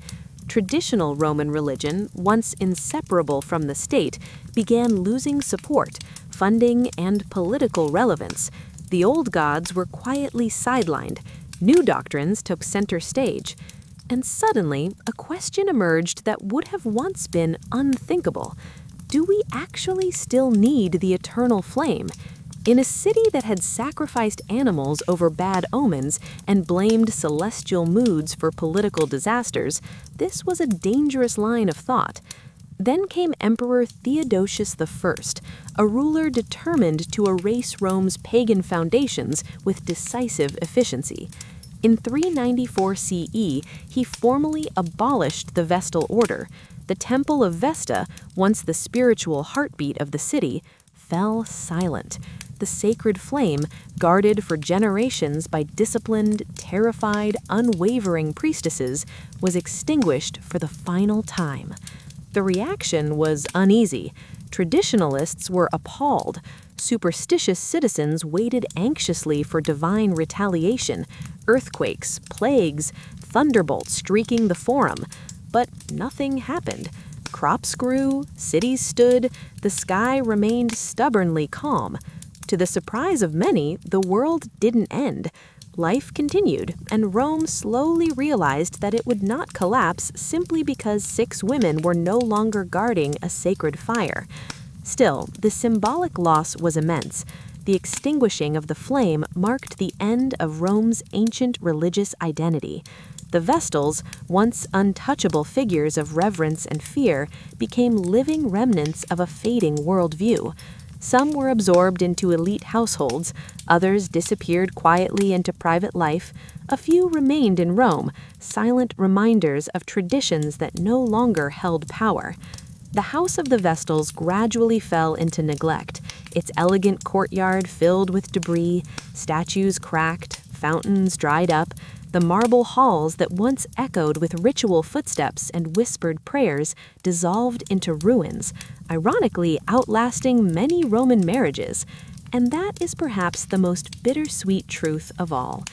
S2: Traditional Roman religion, once inseparable from the state, began losing support, funding, and political relevance. The old gods were quietly sidelined. New doctrines took center stage. And suddenly, a question emerged that would have once been unthinkable. Do we actually still need the eternal flame? In a city that had sacrificed animals over bad omens and blamed celestial moods for political disasters, this was a dangerous line of thought. Then came Emperor Theodosius I, a ruler determined to erase Rome's pagan foundations with decisive efficiency. In 394 CE, he formally abolished the Vestal order. The Temple of Vesta, once the spiritual heartbeat of the city, fell silent. The sacred flame, guarded for generations by disciplined, terrified, unwavering priestesses, was extinguished for the final time. The reaction was uneasy. Traditionalists were appalled. Superstitious citizens waited anxiously for divine retaliation, earthquakes, plagues, thunderbolts streaking the forum. But nothing happened. Crops grew, cities stood, the sky remained stubbornly calm. To the surprise of many, the world didn't end. Life continued, and Rome slowly realized that it would not collapse simply because 6 women were no longer guarding a sacred fire. Still, the symbolic loss was immense. The extinguishing of the flame marked the end of Rome's ancient religious identity. The Vestals, once untouchable figures of reverence and fear, became living remnants of a fading worldview. Some were absorbed into elite households, others disappeared quietly into private life, a few remained in Rome, silent reminders of traditions that no longer held power. The House of the Vestals gradually fell into neglect, its elegant courtyard filled with debris, statues cracked, fountains dried up. The marble halls that once echoed with ritual footsteps and whispered prayers dissolved into ruins, ironically outlasting many Roman marriages. And that is perhaps the most bittersweet truth of all.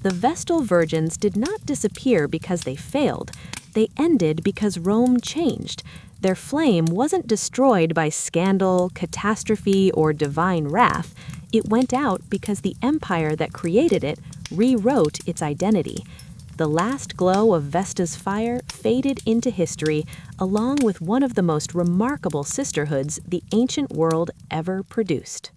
S2: The Vestal virgins did not disappear because they failed. They ended because Rome changed. Their flame wasn't destroyed by scandal, catastrophe, or divine wrath. It went out because the empire that created it rewrote its identity. The last glow of Vesta's fire faded into history, along with one of the most remarkable sisterhoods the ancient world ever produced.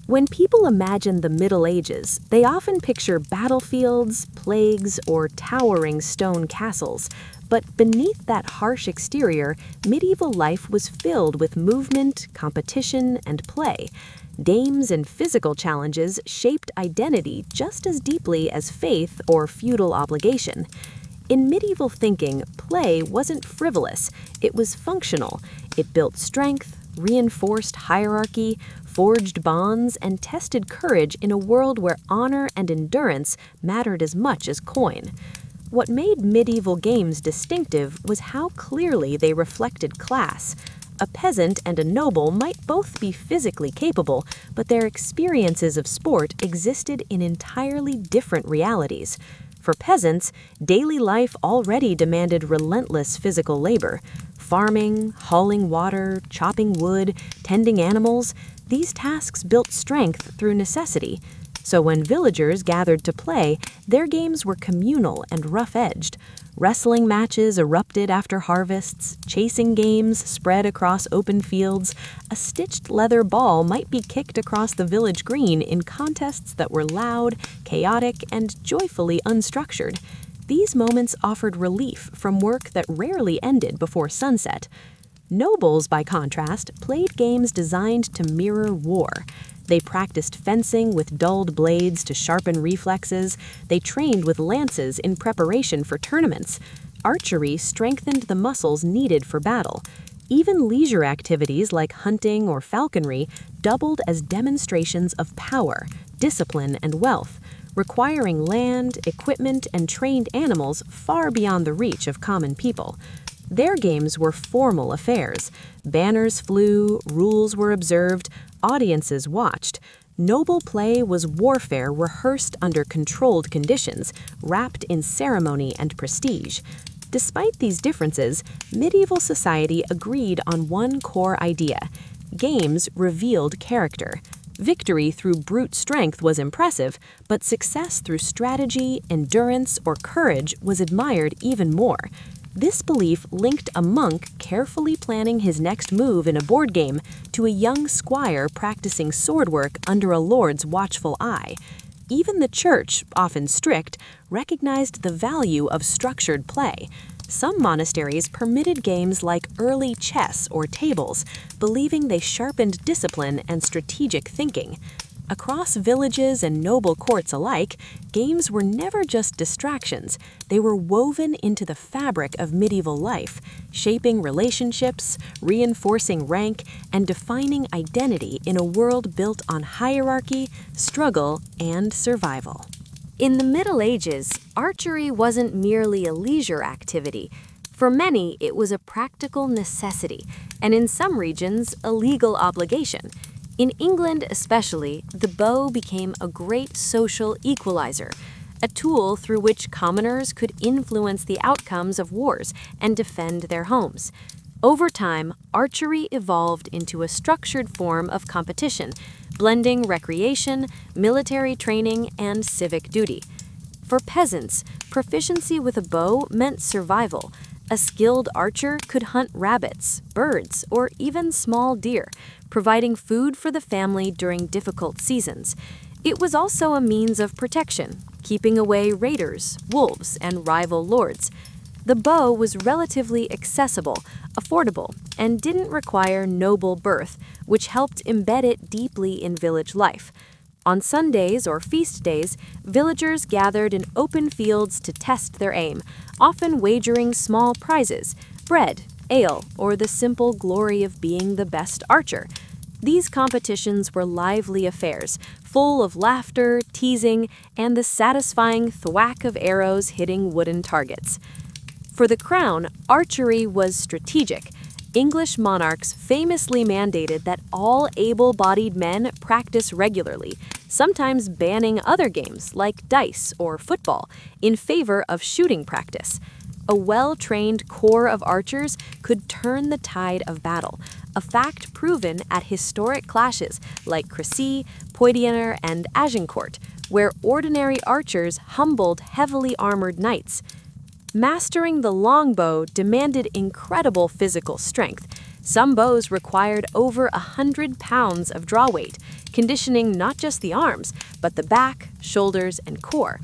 S2: When people imagine the Middle Ages, they often picture battlefields, plagues, or towering stone castles. But beneath that harsh exterior, medieval life was filled with movement, competition, and play. Games and physical challenges shaped identity just as deeply as faith or feudal obligation. In medieval thinking, play wasn't frivolous, it was functional. It built strength, reinforced hierarchy, forged bonds, and tested courage in a world where honor and endurance mattered as much as coin. What made medieval games distinctive was how clearly they reflected class. A peasant and a noble might both be physically capable, but their experiences of sport existed in entirely different realities. For peasants, daily life already demanded relentless physical labor. Farming, hauling water, chopping wood, tending animals, these tasks built strength through necessity. So when villagers gathered to play, their games were communal and rough-edged. Wrestling matches erupted after harvests, chasing games spread across open fields. A stitched leather ball might be kicked across the village green in contests that were loud, chaotic, and joyfully unstructured. These moments offered relief from work that rarely ended before sunset. Nobles, by contrast, played games designed to mirror war. They practiced fencing with dulled blades to sharpen reflexes. They trained with lances in preparation for tournaments. Archery strengthened the muscles needed for battle. Even leisure activities like hunting or falconry doubled as demonstrations of power, discipline, and wealth, requiring land, equipment, and trained animals far beyond the reach of common people. Their games were formal affairs. Banners flew, rules were observed, audiences watched. Noble play was warfare rehearsed under controlled conditions, wrapped in ceremony and prestige. Despite these differences, medieval society agreed on one core idea: games revealed character. Victory through brute strength was impressive, but success through strategy, endurance, or courage was admired even more. This belief linked a monk carefully planning his next move in a board game to a young squire practicing sword work under a lord's watchful eye. Even the church, often strict, recognized the value of structured play. Some monasteries permitted games like early chess or tables, believing they sharpened discipline and strategic thinking. Across villages and noble courts alike, games were never just distractions. They were woven into the fabric of medieval life, shaping relationships, reinforcing rank, and defining identity in a world built on hierarchy, struggle, and survival.
S1: In the Middle Ages, archery wasn't merely a leisure activity. For many, it was a practical necessity, and in some regions, a legal obligation. In England especially, the bow became a great social equalizer, a tool through which commoners could influence the outcomes of wars and defend their homes. Over time, archery evolved into a structured form of competition, blending recreation, military training, and civic duty. For peasants, proficiency with a bow meant survival. A skilled archer could hunt rabbits, birds, or even small deer, providing food for the family during difficult seasons. It was also a means of protection, keeping away raiders, wolves, and rival lords. The bow was relatively accessible, affordable, and didn't require noble birth, which helped embed it deeply in village life. On Sundays or feast days, villagers gathered in open fields to test their aim, often wagering small prizes, bread, ale, or the simple glory of being the best archer. These competitions were lively affairs, full of laughter, teasing, and the satisfying thwack of arrows hitting wooden targets. For the crown, archery was strategic. English monarchs famously mandated that all able-bodied men practice regularly,
S2: sometimes banning other games like dice or football in favor of shooting practice. A well-trained corps of archers could turn the tide of battle, a fact proven at historic clashes like Crécy, Poitiers, and Agincourt, where ordinary archers humbled heavily armored knights. Mastering the longbow demanded incredible physical strength. Some bows required over 100 pounds of draw weight, conditioning not just the arms, but the back, shoulders, and core.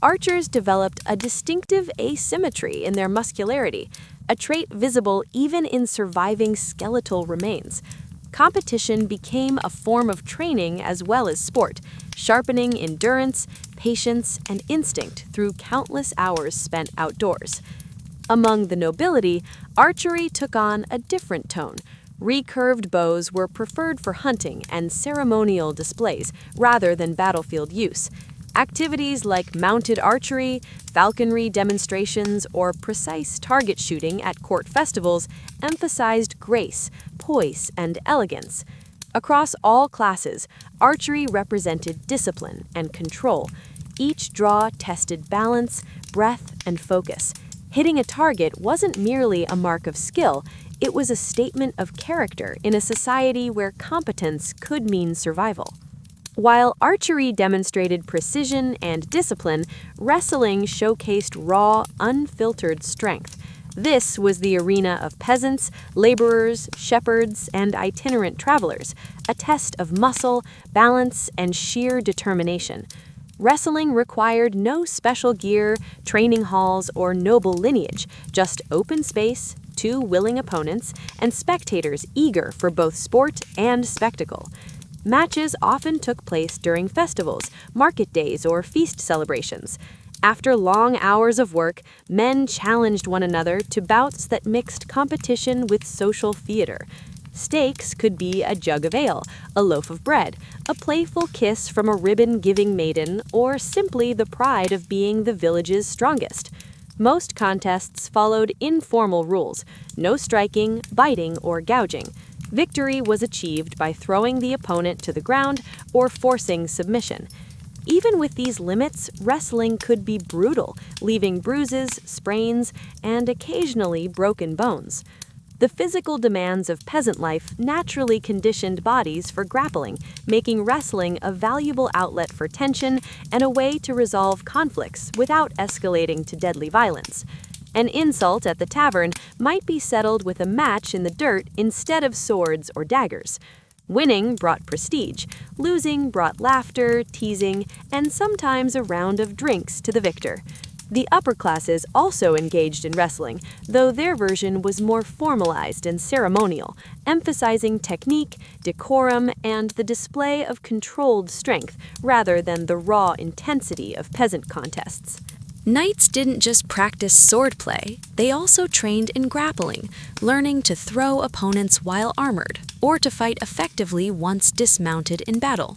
S2: Archers developed a distinctive asymmetry in their muscularity, a trait visible even in surviving skeletal remains. Competition became a form of training as well as sport, sharpening endurance, patience, and instinct through countless hours spent outdoors. Among the nobility, archery took on a different tone. Recurved bows were preferred for hunting and ceremonial displays rather than battlefield use. Activities like mounted archery, falconry demonstrations, or precise target shooting at court festivals emphasized grace, poise, and elegance. Across all classes, archery represented discipline and control. Each draw tested balance, breath, and focus. Hitting a target wasn't merely a mark of skill, it was a statement of character in a society where competence could mean survival. While archery demonstrated precision and discipline, wrestling showcased raw, unfiltered strength. This was the arena of peasants, laborers, shepherds, and itinerant travelers, a test of muscle, balance, and sheer determination. Wrestling required no special gear, training halls, or noble lineage, just open space, two willing opponents, and spectators eager for both sport and spectacle. Matches often took place during festivals, market days, or feast celebrations. After long hours of work, men challenged one another to bouts that mixed competition with social theater. Stakes could be a jug of ale, a loaf of bread, a playful kiss from a ribbon-giving maiden, or simply the pride of being the village's strongest. Most contests followed informal rules: no striking, biting, or gouging. Victory was achieved by throwing the opponent to the ground or forcing submission. Even with these limits, wrestling could be brutal, leaving bruises, sprains, and occasionally broken bones. The physical demands of peasant life naturally conditioned bodies for grappling, making wrestling a valuable outlet for tension and a way to resolve conflicts without escalating to deadly violence. An insult at the tavern might be settled with a match in the dirt instead of swords or daggers. Winning brought prestige, losing brought laughter, teasing, and sometimes a round of drinks to the victor. The upper classes also engaged in wrestling, though their version was more formalized and ceremonial, emphasizing technique, decorum, and the display of controlled strength rather than the raw intensity of peasant contests.
S1: Knights didn't just practice swordplay, they also trained in grappling, learning to throw opponents while armored, or to fight effectively once dismounted in battle.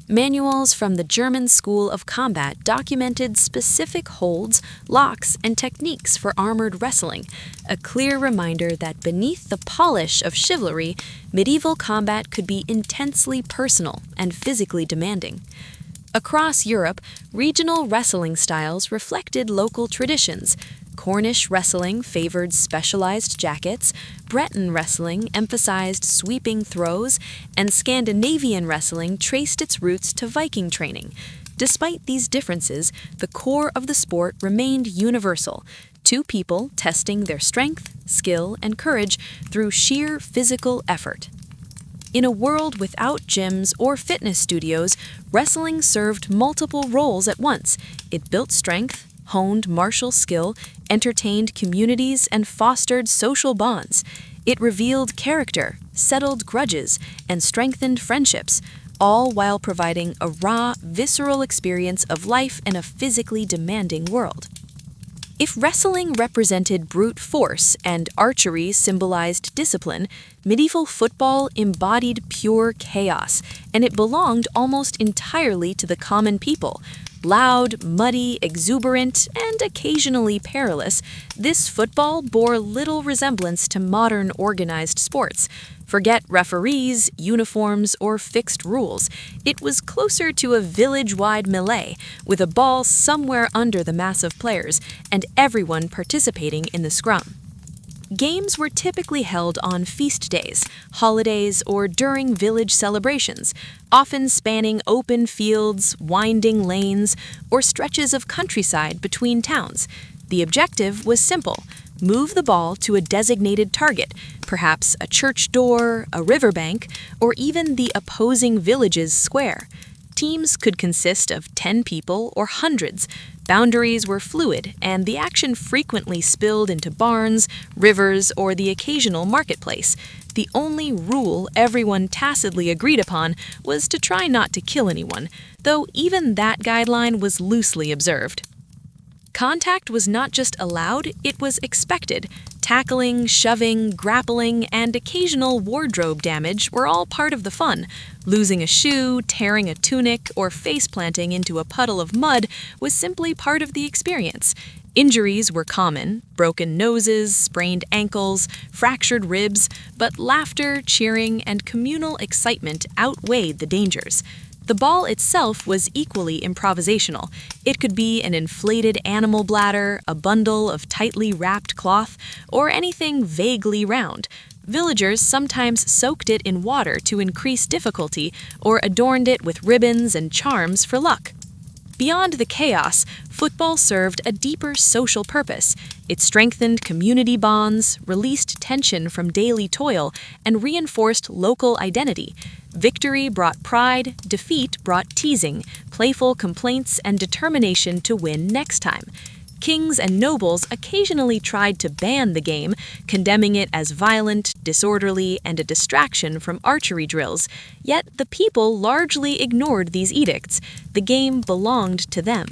S1: Manuals from the German School of Combat documented specific holds, locks, and techniques for armored wrestling, a clear reminder that beneath the polish of chivalry, medieval combat could be intensely personal and physically demanding. Across Europe, regional wrestling styles reflected local traditions. Cornish wrestling favored specialized jackets, Breton wrestling emphasized sweeping throws, and Scandinavian wrestling traced its roots to Viking training. Despite these differences, the core of the sport remained universal: two people testing their strength, skill, and courage through sheer physical effort. In a world without gyms or fitness studios, wrestling served multiple roles at once. It built strength, honed martial skill, entertained communities, and fostered social bonds. It revealed character, settled grudges, and strengthened friendships, all while providing a raw, visceral experience of life in a physically demanding world. If wrestling represented brute force and archery symbolized discipline, medieval football embodied pure chaos, and it belonged almost entirely to the common people. Loud, muddy, exuberant, and occasionally perilous, this football bore little resemblance to modern organized sports. Forget referees, uniforms, or fixed rules. It was closer to a village-wide melee, with a ball somewhere under the mass of players, and everyone participating in the scrum. Games were typically held on feast days, holidays, or during village celebrations, often spanning open fields, winding lanes, or stretches of countryside between towns. The objective was simple: move the ball to a designated target, perhaps a church door, a riverbank, or even the opposing village's square. Teams could consist of 10 people or hundreds. Boundaries were fluid, and the action frequently spilled into barns, rivers, or the occasional marketplace. The only rule everyone tacitly agreed upon was to try not to kill anyone, though even that guideline was loosely observed. Contact was not just allowed, it was expected. Tackling, shoving, grappling, and occasional wardrobe damage were all part of the fun. Losing a shoe, tearing a tunic, or face-planting into a puddle of mud was simply part of the experience. Injuries were common: broken noses, sprained ankles, fractured ribs, but laughter, cheering, and communal excitement outweighed the dangers. The ball itself was equally improvisational. It could be an inflated animal bladder, a bundle of tightly wrapped cloth, or anything vaguely round. Villagers sometimes soaked it in water to increase difficulty, or adorned it with ribbons and charms for luck. Beyond the chaos, football served a deeper social purpose. It strengthened community bonds, released tension from daily toil, and reinforced local identity. Victory brought pride, defeat brought teasing, playful complaints, and determination to win next time. Kings and nobles occasionally tried to ban the game, condemning it as violent, disorderly, and a distraction from archery drills. Yet the people largely ignored these edicts. The game belonged to them.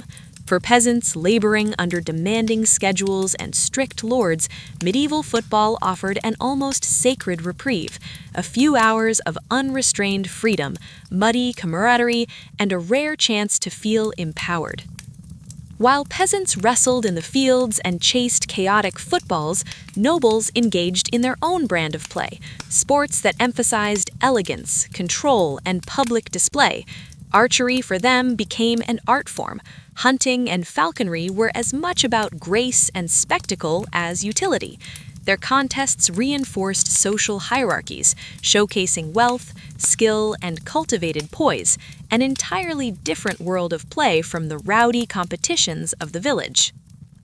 S1: For peasants laboring under demanding schedules and strict lords, medieval football offered an almost sacred reprieve: a few hours of unrestrained freedom, muddy camaraderie, and a rare chance to feel empowered. While peasants wrestled in the fields and chased chaotic footballs, nobles engaged in their own brand of play, sports that emphasized elegance, control, and public display. Archery for them became an art form. Hunting and falconry were as much about grace and spectacle as utility. Their contests reinforced social hierarchies, showcasing wealth, skill, and cultivated poise, an entirely different world of play from the rowdy competitions of the village.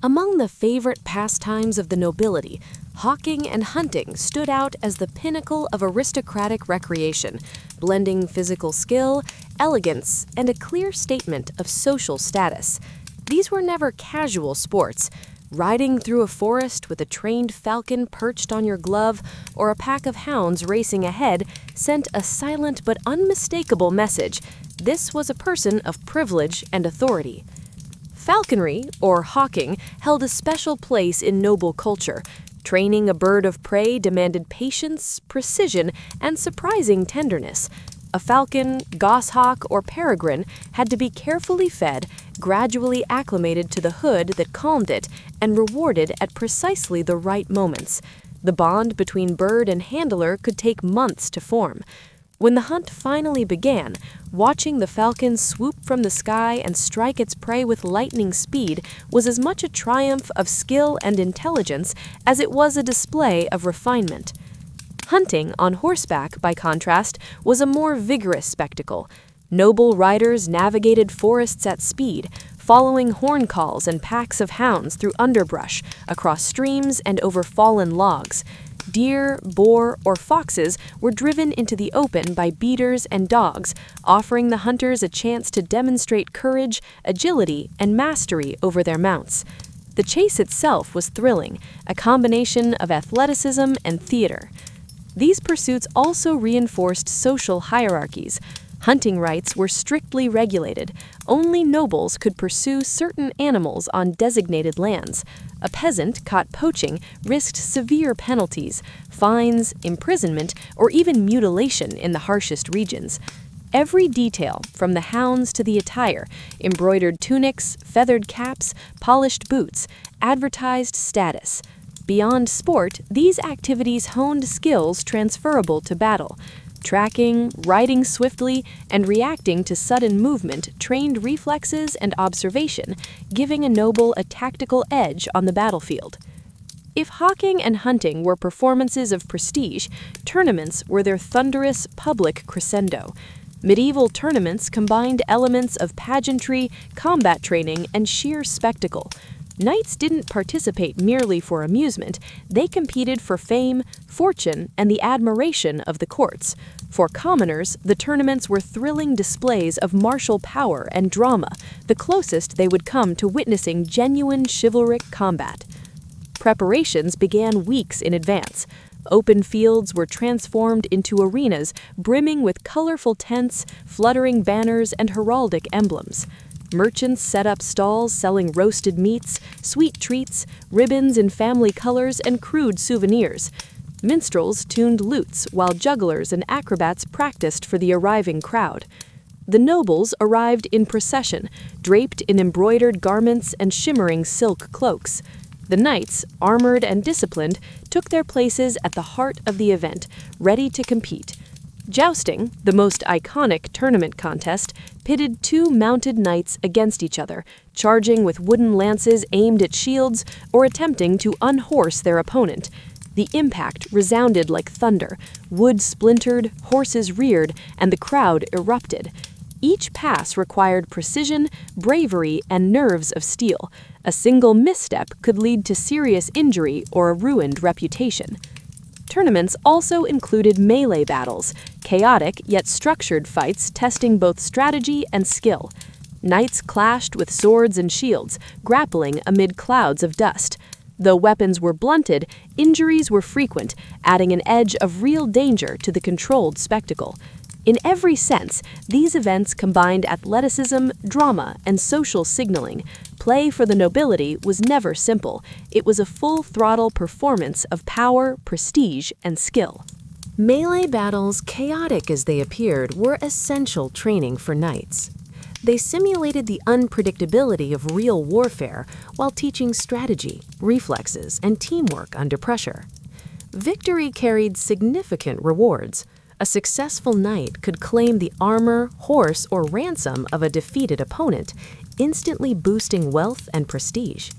S2: Among the favorite pastimes of the nobility, hawking and hunting stood out as the pinnacle of aristocratic recreation, blending physical skill, elegance, and a clear statement of social status. These were never casual sports. Riding through a forest with a trained falcon perched on your glove, or a pack of hounds racing ahead, sent a silent but unmistakable message: this was a person of privilege and authority. Falconry, or hawking, held a special place in noble culture. Training a bird of prey demanded patience, precision, and surprising tenderness. A falcon, goshawk, or peregrine had to be carefully fed, gradually acclimated to the hood that calmed it, and rewarded at precisely the right moments. The bond between bird and handler could take months to form. When the hunt finally began, watching the falcon swoop from the sky and strike its prey with lightning speed was as much a triumph of skill and intelligence as it was a display of refinement. Hunting on horseback, by contrast, was a more vigorous spectacle. Noble riders navigated forests at speed, following horn calls and packs of hounds through underbrush, across streams, and over fallen logs. Deer, boar, or foxes were driven into the open by beaters and dogs, offering the hunters a chance to demonstrate courage, agility, and mastery over their mounts. The chase itself was thrilling, a combination of athleticism and theater. These pursuits also reinforced social hierarchies. Hunting rights were strictly regulated. Only nobles could pursue certain animals on designated lands. A peasant caught poaching risked severe penalties, fines, imprisonment, or even mutilation in the harshest regions.
S3: Every detail, from the hounds to the attire, embroidered tunics, feathered caps, polished boots, advertised status. Beyond sport, these activities honed skills transferable to battle. Tracking, riding swiftly, and reacting to sudden movement trained reflexes and observation, giving a noble a tactical edge on the battlefield. If hawking and hunting were performances of prestige, tournaments were their thunderous public crescendo. Medieval tournaments combined elements of pageantry, combat training, and sheer spectacle. Knights didn't participate merely for amusement, they competed for fame, fortune, and the admiration of the courts. For commoners, the tournaments were thrilling displays of martial power and drama, the closest they would come to witnessing genuine chivalric combat. Preparations began weeks in advance. Open fields were transformed into arenas brimming with colorful tents, fluttering banners, and heraldic emblems. Merchants set up stalls selling roasted meats, sweet treats, ribbons in family colors, and crude souvenirs. Minstrels tuned lutes while jugglers and acrobats practiced for the arriving crowd. The nobles arrived in procession, draped in embroidered garments and shimmering silk cloaks. The knights, armored and disciplined, took their places at the heart of the event, ready to compete. Jousting, the most iconic tournament contest, pitted two mounted knights against each other, charging with wooden lances aimed at shields or attempting to unhorse their opponent. The impact resounded like thunder. Wood splintered, horses reared, and the crowd erupted. Each pass required precision, bravery, and nerves of steel. A single misstep could lead to serious injury or a ruined reputation. Tournaments also included melee battles, chaotic yet structured fights testing both strategy and skill. Knights clashed with swords and shields, grappling amid clouds of dust. Though weapons were blunted, injuries were frequent, adding an edge of real danger to the controlled spectacle. In every sense, these events combined athleticism, drama, and social signaling. Play for the nobility was never simple. It was a full-throttle performance of power, prestige, and skill.
S2: Melee battles, chaotic as they appeared, were essential training for knights. They simulated the unpredictability of real warfare while teaching strategy, reflexes, and teamwork under pressure. Victory carried significant rewards. A successful knight could claim the armor, horse, or ransom of a defeated opponent, instantly boosting wealth and prestige.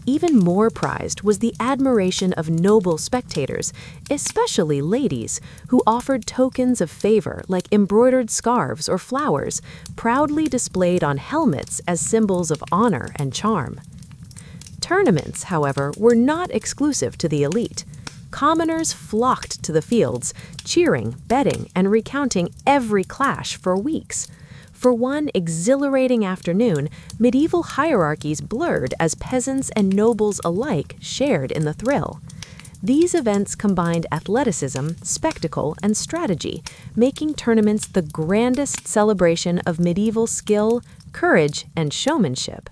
S2: Even more prized was the admiration of noble spectators, especially ladies, who offered tokens of favor like embroidered scarves or flowers, proudly displayed on helmets as symbols of honor and charm. Tournaments, however, were not exclusive to the elite. Commoners flocked to the fields, cheering, betting, and recounting every clash for weeks. For one exhilarating afternoon, medieval hierarchies blurred as peasants and nobles alike shared in the thrill. These events combined athleticism, spectacle, and strategy, making tournaments the grandest celebration of medieval skill, courage, and showmanship.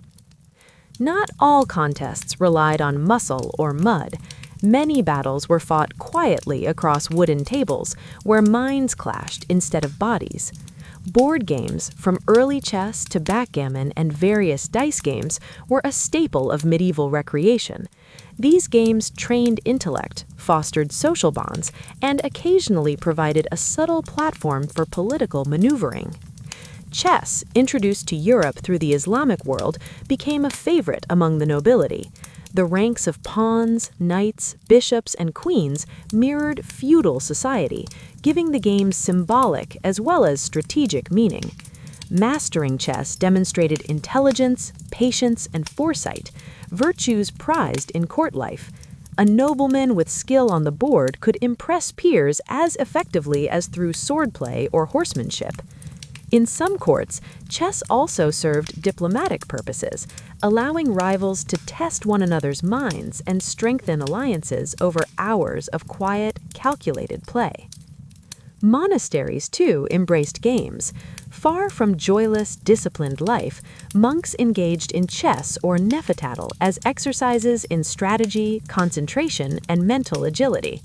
S2: Not all contests relied on muscle or mud. Many battles were fought quietly across wooden tables, where minds clashed instead of bodies. Board games, from early chess to backgammon and various dice games, were a staple of medieval recreation. These games trained intellect, fostered social bonds, and occasionally provided a subtle platform for political maneuvering. Chess, introduced to Europe through the Islamic world, became a favorite among the nobility. The ranks of pawns, knights, bishops, and queens mirrored feudal society, giving the game symbolic as well as strategic meaning. Mastering chess demonstrated intelligence, patience, and foresight, virtues prized in court life. A nobleman with skill on the board could impress peers as effectively as through swordplay or horsemanship. In some courts, chess also served diplomatic purposes, allowing rivals to test one another's minds and strengthen alliances over hours of quiet, calculated play. Monasteries, too, embraced games. Far from joyless, disciplined life, monks engaged in chess or nefertottle as exercises in strategy, concentration, and mental agility.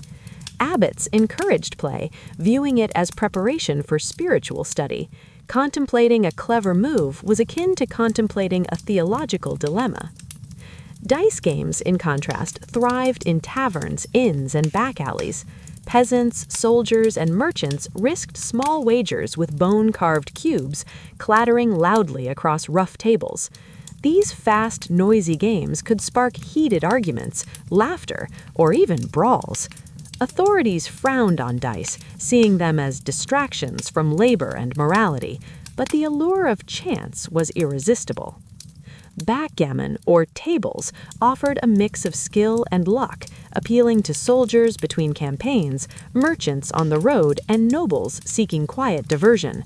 S2: Abbots encouraged play, viewing it as preparation for spiritual study. Contemplating a clever move was akin to contemplating a theological dilemma. Dice games, in contrast, thrived in taverns, inns, and back alleys. Peasants, soldiers, and merchants risked small wagers with bone-carved cubes, clattering loudly across rough tables. These fast, noisy games could spark heated arguments, laughter, or even brawls. Authorities frowned on dice, seeing them as distractions from labor and morality, but the allure of chance was irresistible. Backgammon, or tables, offered a mix of skill and luck, appealing to soldiers between campaigns, merchants on the road, and nobles seeking quiet diversion.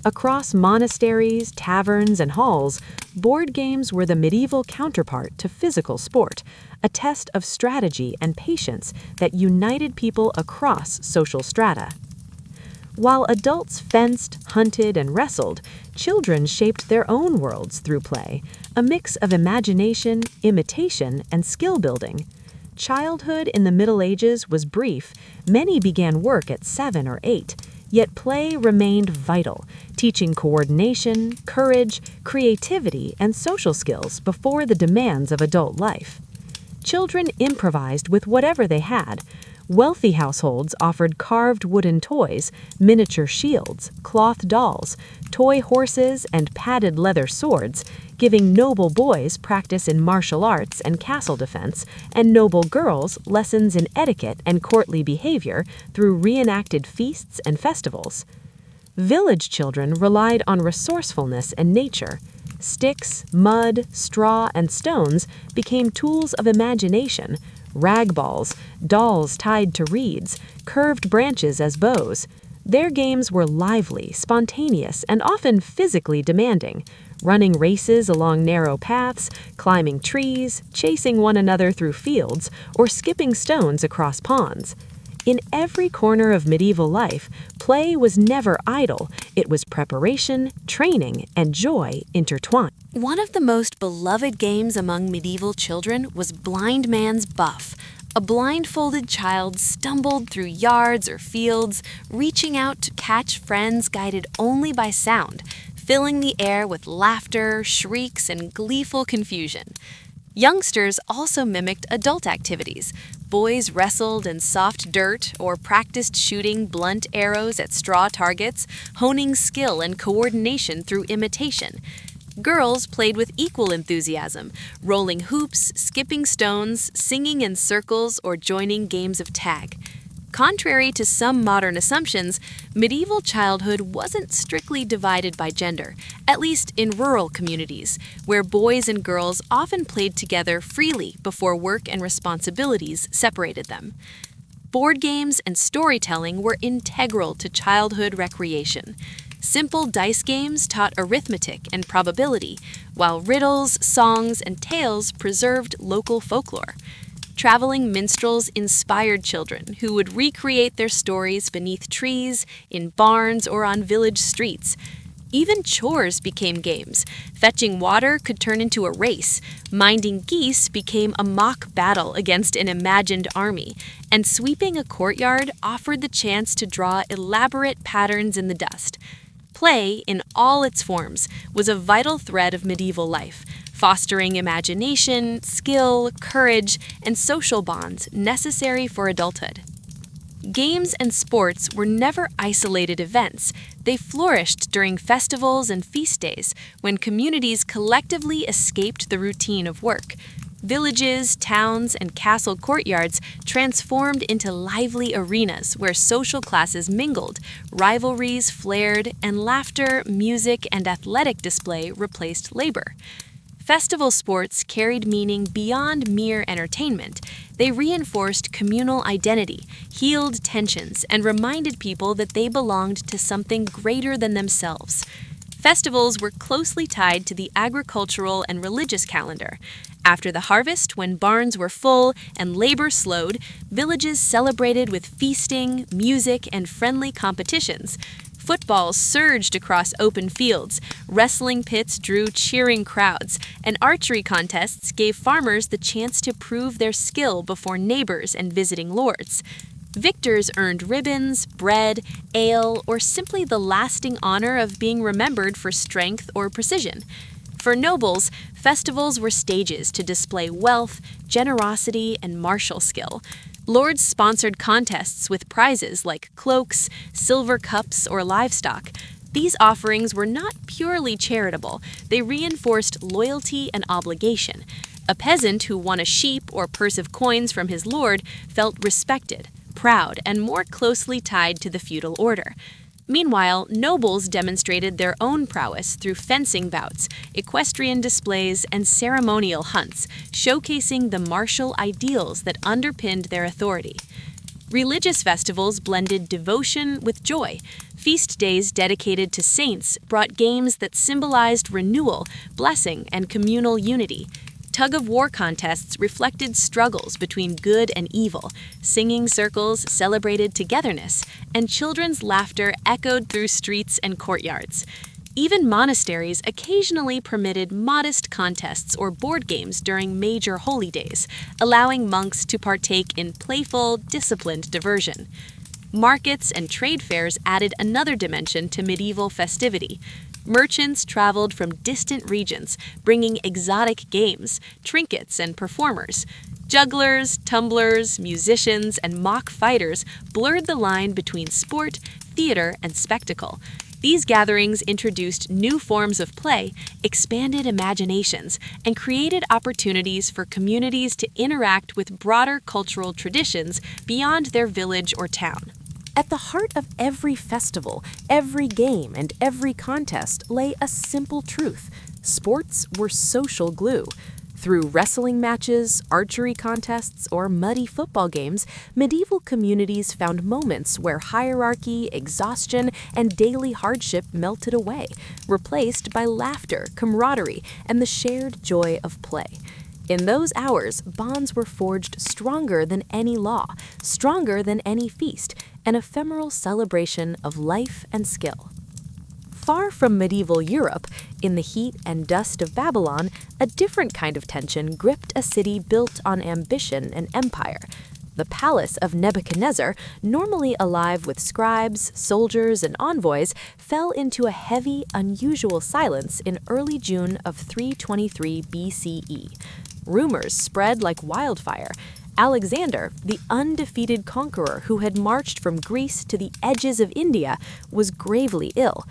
S2: Across monasteries, taverns, and halls, board games were the medieval counterpart to physical sport, a test of strategy and patience that united people across social strata. While adults fenced, hunted, and wrestled, children shaped their own worlds through play, a mix of imagination, imitation, and skill building. Childhood in the Middle Ages was brief. Many began work at 7 or 8, yet play remained vital, teaching coordination, courage, creativity, and social skills before the demands of adult life. Children improvised with whatever they had. Wealthy households offered carved wooden toys, miniature shields, cloth dolls, toy horses, and padded leather swords, giving noble boys practice in martial arts and castle defense, and noble girls lessons in etiquette and courtly behavior through reenacted feasts and festivals. Village children relied on resourcefulness and nature. Sticks, mud, straw, and stones became tools of imagination. Rag balls, dolls tied to reeds, curved branches as bows. Their games were lively, spontaneous, and often physically demanding, running races along narrow paths, climbing trees, chasing one another through fields, or skipping stones across ponds. In every corner of medieval life, play was never idle. It was preparation, training, and joy intertwined.
S1: One of the most beloved games among medieval children was Blind Man's Buff. A blindfolded child stumbled through yards or fields, reaching out to catch friends guided only by sound, filling the air with laughter, shrieks, and gleeful confusion. Youngsters also mimicked adult activities. Boys wrestled in soft dirt or practiced shooting blunt arrows at straw targets, honing skill and coordination through imitation. Girls played with equal enthusiasm, rolling hoops, skipping stones, singing in circles, or joining games of tag. Contrary to some modern assumptions, medieval childhood wasn't strictly divided by gender, at least in rural communities, where boys and girls often played together freely before work and responsibilities separated them. Board games and storytelling were integral to childhood recreation. Simple dice games taught arithmetic and probability, while riddles, songs, and tales preserved local folklore. Traveling minstrels inspired children who would recreate their stories beneath trees, in barns, or on village streets. Even chores became games. Fetching water could turn into a race, minding geese became a mock battle against an imagined army, and sweeping a courtyard offered the chance to draw elaborate patterns in the dust. Play, in all its forms, was a vital thread of medieval life, fostering imagination, skill, courage, and social bonds necessary for adulthood. Games and sports were never isolated events. They flourished during festivals and feast days when communities collectively escaped the routine of work. Villages, towns, and castle courtyards transformed into lively arenas where social classes mingled, rivalries flared, and laughter, music, and athletic display replaced labor. Festival sports carried meaning beyond mere entertainment. They reinforced communal identity, healed tensions, and reminded people that they belonged to something greater than themselves. Festivals were closely tied to the agricultural and religious calendar. After the harvest, when barns were full and labor slowed, villages celebrated with feasting, music, and friendly competitions. Football surged across open fields, wrestling pits drew cheering crowds, and archery contests gave farmers the chance to prove their skill before neighbors and visiting lords. Victors earned ribbons, bread, ale, or simply the lasting honor of being remembered for strength or precision. For nobles, festivals were stages to display wealth, generosity, and martial skill. Lords sponsored contests with prizes like cloaks, silver cups, or livestock. These offerings were not purely charitable, they reinforced loyalty and obligation. A peasant who won a sheep or purse of coins from his lord felt respected, proud, and more closely tied to the feudal order. Meanwhile, nobles demonstrated their own prowess through fencing bouts, equestrian displays, and ceremonial hunts, showcasing the martial ideals that underpinned their authority. Religious festivals blended devotion with joy. Feast days dedicated to saints brought games that symbolized renewal, blessing, and communal unity. Tug-of-war contests reflected struggles between good and evil, singing circles celebrated togetherness, and children's laughter echoed through streets and courtyards. Even monasteries occasionally permitted modest contests or board games during major holy days, allowing monks to partake in playful, disciplined diversion. Markets and trade fairs added another dimension to medieval festivity. Merchants traveled from distant regions, bringing exotic games, trinkets, and performers. Jugglers, tumblers, musicians, and mock fighters blurred the line between sport, theater, and spectacle. These gatherings introduced new forms of play, expanded imaginations, and created opportunities for communities to interact with broader cultural traditions beyond their village or town.
S2: At the heart of every festival, every game, and every contest lay a simple truth. Sports were social glue. Through wrestling matches, archery contests, or muddy football games, medieval communities found moments where hierarchy, exhaustion, and daily hardship melted away, replaced by laughter, camaraderie, and the shared joy of play. In those hours, bonds were forged stronger than any law, stronger than any feast, an ephemeral celebration of life and skill. Far from medieval Europe, in the heat and dust of Babylon, a different kind of tension gripped a city built on ambition and empire. The palace of Nebuchadnezzar, normally alive with scribes, soldiers, and envoys, fell into a heavy, unusual silence in early June of 323 BCE. Rumors spread like wildfire. Alexander, the undefeated conqueror who had marched from Greece to the edges of India, was gravely ill.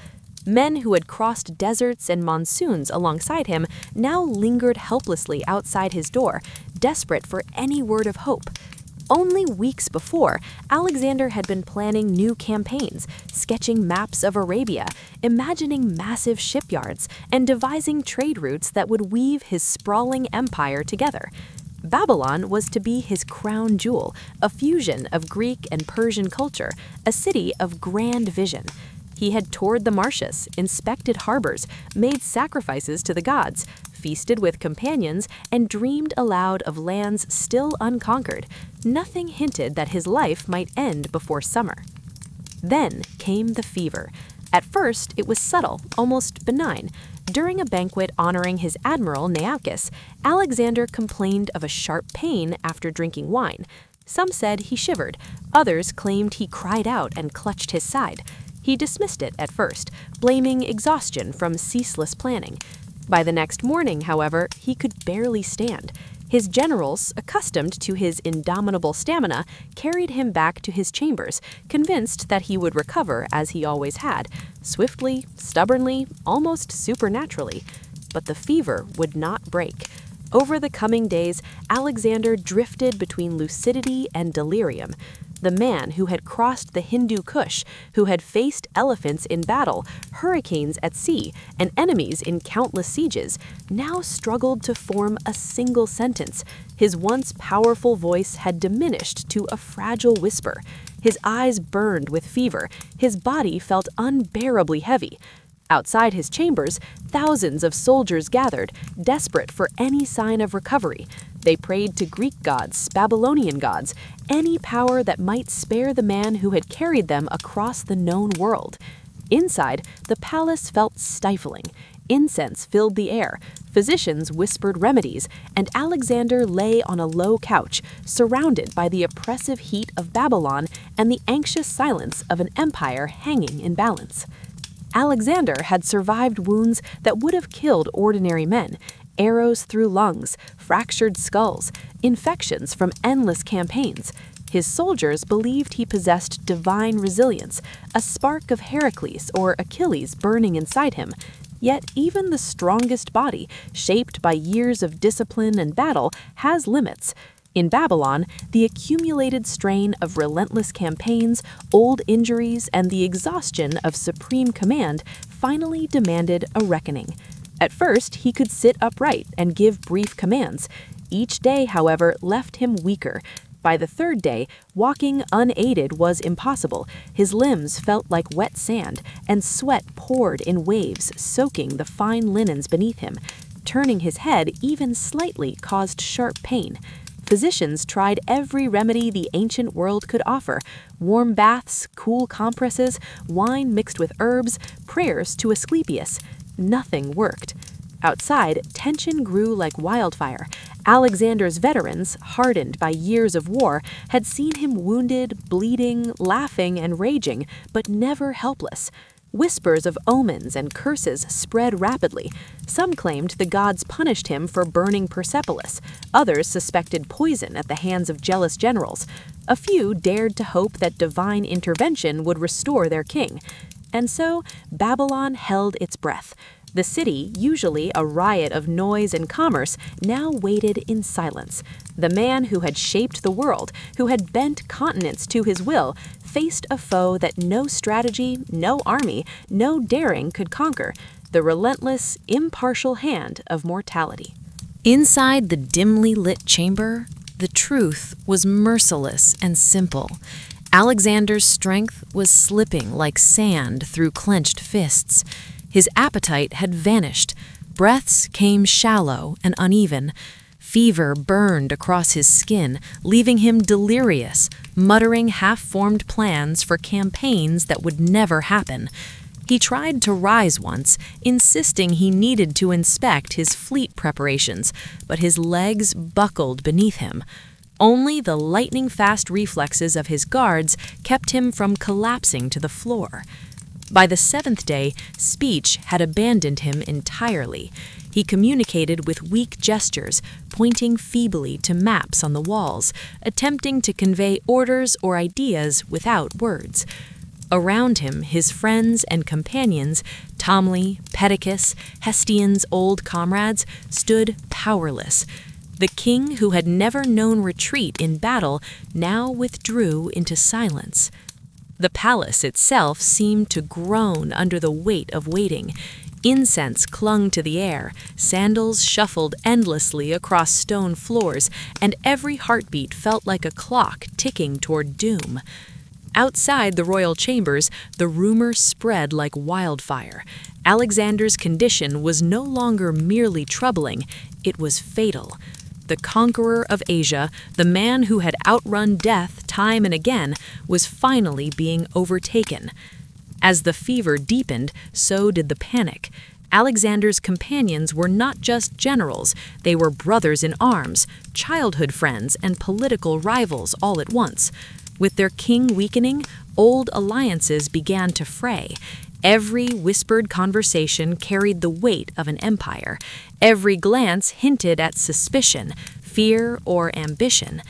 S2: Men who had crossed deserts and monsoons alongside him now lingered helplessly outside his door, desperate for any word of hope. Only weeks before, Alexander had been planning new campaigns, sketching maps of Arabia, imagining massive shipyards, and devising trade routes that would weave his sprawling empire together. Babylon was to be his crown jewel, a fusion of Greek and Persian culture, a city of grand vision. He had toured the marshes, inspected harbors, made sacrifices to the gods, feasted with companions, and dreamed aloud of lands still unconquered. Nothing hinted that his life might end before summer. Then came the fever. At first, it was subtle, almost benign. During a banquet honoring his admiral Nearchus, Alexander complained of a sharp pain after drinking wine. Some said he shivered. Others claimed he cried out and clutched his side. He dismissed it at first, blaming exhaustion from ceaseless planning. By the next morning, however, he could barely stand. His generals, accustomed to his indomitable stamina, carried him back to his chambers, convinced that he would recover as he always had, swiftly, stubbornly, almost supernaturally. But the fever would not break. Over the coming days, Alexander drifted between lucidity and delirium. The man who had crossed the Hindu Kush, who had faced elephants in battle, hurricanes at sea, and enemies in countless sieges, now struggled to form a single sentence. His once powerful voice had diminished to a fragile whisper. His eyes burned with fever. His body felt unbearably heavy. Outside his chambers, thousands of soldiers gathered, desperate for any sign of recovery. They prayed to Greek gods, Babylonian gods, any power that might spare the man who had carried them across the known world. Inside, the palace felt stifling. Incense filled the air, physicians whispered remedies, and Alexander lay on a low couch, surrounded by the oppressive heat of Babylon and the anxious silence of an empire hanging in balance. Alexander had survived wounds that would have killed ordinary men, arrows through lungs, fractured skulls, infections from endless campaigns. His soldiers believed he possessed divine resilience, a spark of Heracles or Achilles burning inside him. Yet even the strongest body, shaped by years of discipline and battle, has limits. In Babylon, the accumulated strain of relentless campaigns, old injuries, and the exhaustion of supreme command finally demanded a reckoning. At first, he could sit upright and give brief commands. Each day, however, left him weaker. By the third day, walking unaided was impossible. His limbs felt like wet sand, and sweat poured in waves, soaking the fine linens beneath him. Turning his head even slightly caused sharp pain. Physicians tried every remedy the ancient world could offer: warm baths, cool compresses, wine mixed with herbs, prayers to Asclepius. Nothing worked. Outside, tension grew like wildfire. Alexander's veterans, hardened by years of war, had seen him wounded, bleeding, laughing, and raging, but never helpless. Whispers of omens and curses spread rapidly. Some claimed the gods punished him for burning Persepolis. Others suspected poison at the hands of jealous generals. A few dared to hope that divine intervention would restore their king. And so, Babylon held its breath. The city, usually a riot of noise and commerce, now waited in silence. The man who had shaped the world, who had bent continents to his will, faced a foe that no strategy, no army, no daring could conquer: the relentless, impartial hand of mortality.
S1: Inside the dimly lit chamber, the truth was merciless and simple. Alexander's strength was slipping like sand through clenched fists. His appetite had vanished. Breaths came shallow and uneven. Fever burned across his skin, leaving him delirious, muttering half-formed plans for campaigns that would never happen. He tried to rise once, insisting he needed to inspect his fleet preparations, but his legs buckled beneath him. Only the lightning-fast reflexes of his guards kept him from collapsing to the floor. By the seventh day, speech had abandoned him entirely. He communicated with weak gestures, pointing feebly to maps on the walls, attempting to convey orders or ideas without words. Around him, his friends and companions, Ptolemy, Pedicus, Hestian's old comrades, stood powerless. The king, who had never known retreat in battle, now withdrew into silence. The palace itself seemed to groan under the weight of waiting. Incense clung to the air, sandals shuffled endlessly across stone floors, and every heartbeat felt like a clock ticking toward doom. Outside the royal chambers, the rumor spread like wildfire. Alexander's condition was no longer merely troubling, it was fatal. The conqueror of Asia, the man who had outrun death time and again, was finally being overtaken. As the fever deepened, so did the panic. Alexander's companions were not just generals, they were brothers in arms, childhood friends, and political rivals all at once. With their king weakening, old alliances began to fray. Every whispered conversation carried the weight of an empire. Every glance hinted at suspicion, fear, or ambition.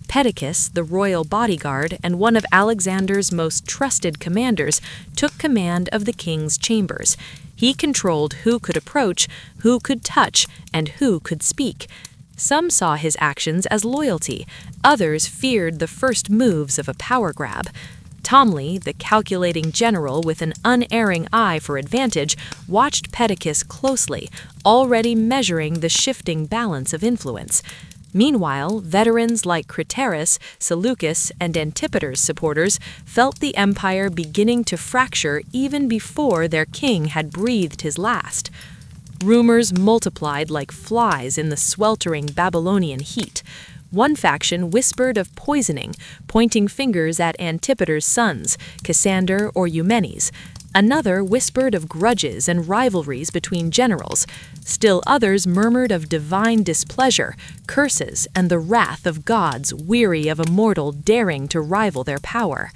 S1: Pedicus, the royal bodyguard and one of Alexander's most trusted commanders, took command of the king's chambers. He controlled who could approach, who could touch, and who could speak. Some saw his actions as loyalty. Others feared the first moves of a power grab. Ptolemy, the calculating general with an unerring eye for advantage, watched Pedicus closely, already measuring the shifting balance of influence. Meanwhile, veterans like Craterus, Seleucus, and Antipater's supporters felt the empire beginning to fracture even before their king had breathed his last. Rumors multiplied like flies in the sweltering Babylonian heat. One faction whispered of poisoning, pointing fingers at Antipater's sons, Cassander or Eumenes.
S3: Another whispered of grudges and rivalries between generals. Still others murmured of divine displeasure, curses, and the wrath of gods weary of a mortal daring to rival their power.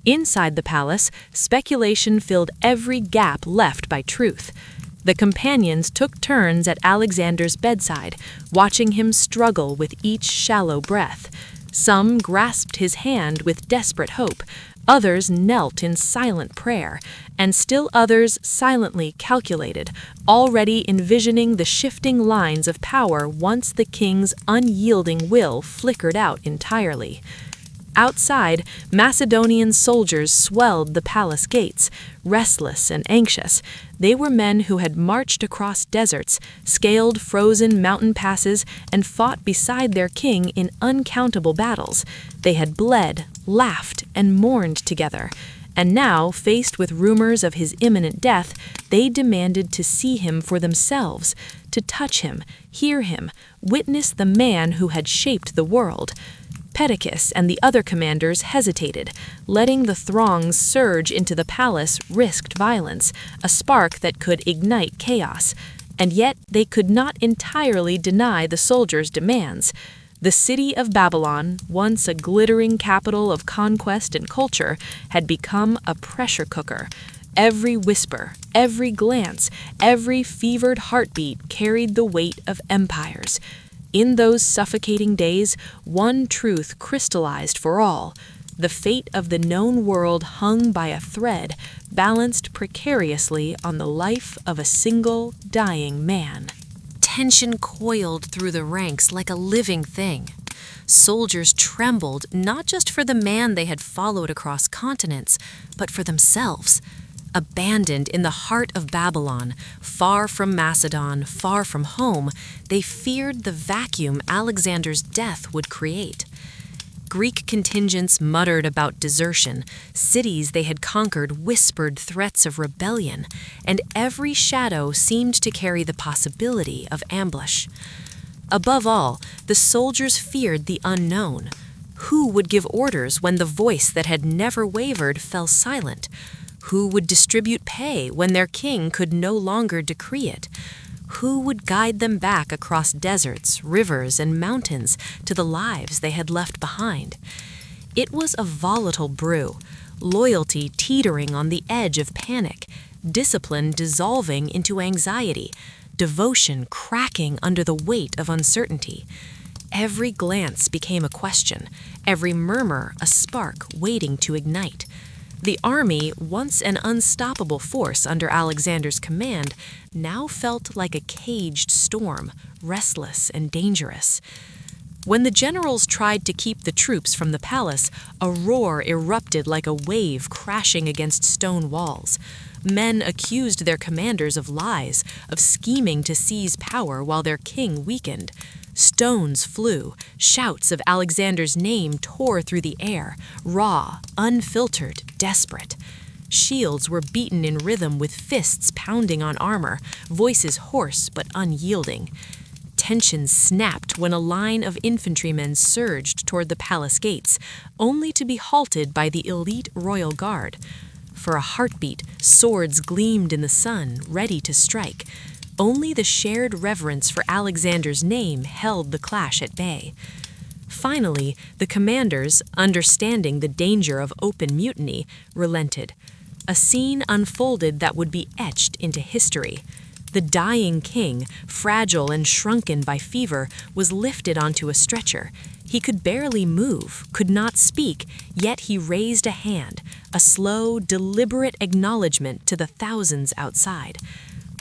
S3: Inside the palace, speculation filled every gap left by truth. The companions took turns at Alexander's bedside, watching him struggle with each shallow breath. Some grasped his hand with desperate hope, others knelt in silent prayer, and still others silently calculated, already envisioning the shifting lines of power once the king's unyielding will flickered out entirely. Outside, Macedonian soldiers swelled the palace gates, restless and anxious. They were men who had marched across deserts, scaled frozen mountain passes, and fought beside their king in uncountable battles. They had bled, laughed, and mourned together. And now, faced with rumors of his imminent death, they demanded to see him for themselves, to touch him, hear him, witness the man who had shaped the world. Perdiccas and the other commanders hesitated. Letting the throngs surge into the palace risked violence, a spark that could ignite chaos. And yet they could not entirely deny the soldiers' demands. The city of Babylon, once a glittering capital of conquest and culture, had become a pressure cooker. Every whisper, every glance, every fevered heartbeat carried the weight of empires. In those suffocating days, one truth crystallized for all. The fate of the known world hung by a thread, balanced precariously on the life of a single dying man.
S1: Tension coiled through the ranks like a living thing. Soldiers trembled not just for the man they had followed across continents, but for themselves. Abandoned in the heart of Babylon, far from Macedon, far from home, they feared the vacuum Alexander's death would create. Greek contingents muttered about desertion, cities they had conquered whispered threats of rebellion, and every shadow seemed to carry the possibility of ambush. Above all, the soldiers feared the unknown. Who would give orders when the voice that had never wavered fell silent? Who would distribute pay when their king could no longer decree it? Who would guide them back across deserts, rivers, and mountains to the lives they had left behind? It was a volatile brew, loyalty teetering on the edge of panic, discipline dissolving into anxiety, devotion cracking under the weight of uncertainty. Every glance became a question, every murmur a spark waiting to ignite. The army, once an unstoppable force under Alexander's command, now felt like a caged storm, restless and dangerous. When the generals tried to keep the troops from the palace, a roar erupted like a wave crashing against stone walls. Men accused their commanders of lies, of scheming to seize power while their king weakened. Stones flew, shouts of Alexander's name tore through the air, raw, unfiltered, desperate. Shields were beaten in rhythm with fists pounding on armor, voices hoarse but unyielding. Tensions snapped when a line of infantrymen surged toward the palace gates, only to be halted by the elite royal guard. For a heartbeat, swords gleamed in the sun, ready to strike. Only the shared reverence for Alexander's name held the clash at bay. Finally, the commanders, understanding the danger of open mutiny, relented. A scene unfolded that would be etched into history. The dying king, fragile and shrunken by fever, was lifted onto a stretcher. He could barely move, could not speak, yet he raised a hand, a slow, deliberate acknowledgement to the thousands outside.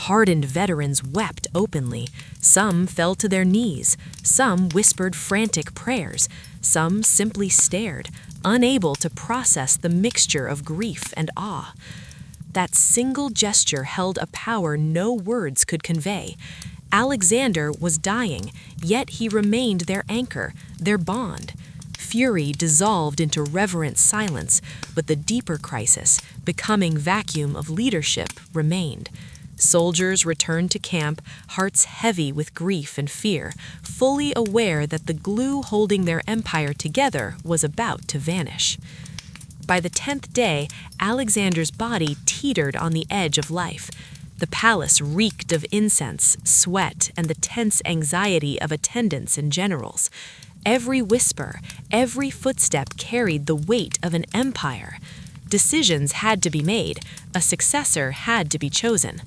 S1: Hardened veterans wept openly. Some fell to their knees. Some whispered frantic prayers. Some simply stared, unable to process the mixture of grief and awe. That single gesture held a power no words could convey. Alexander was dying, yet he remained their anchor, their bond. Fury dissolved into reverent silence, but the deeper crisis, becoming vacuum of leadership, remained. Soldiers returned to camp, hearts heavy with grief and fear, fully aware that the glue holding their empire together was about to vanish. By the 10th day, Alexander's body teetered on the edge of life. The palace reeked of incense, sweat, and the tense anxiety of attendants and generals. Every whisper, every footstep carried the weight of an empire. Decisions had to be made. A successor had to be chosen.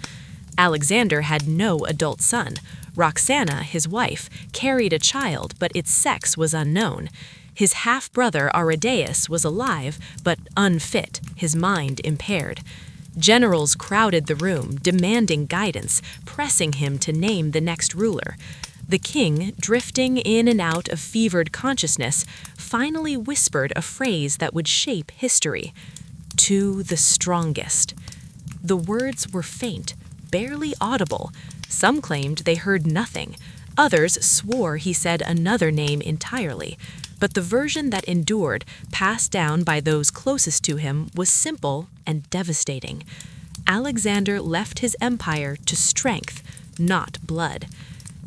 S1: Alexander had no adult son. Roxana, his wife, carried a child, but its sex was unknown. His half-brother Aridaeus was alive, but unfit, his mind impaired. Generals crowded the room, demanding guidance, pressing him to name the next ruler. The king, drifting in and out of fevered consciousness, finally whispered a phrase that would shape history. "To the strongest." The words were faint, barely audible. Some claimed they heard nothing. Others swore he said another name entirely. But the version that endured, passed down by those closest to him, was simple and devastating. Alexander left his empire to strength, not blood.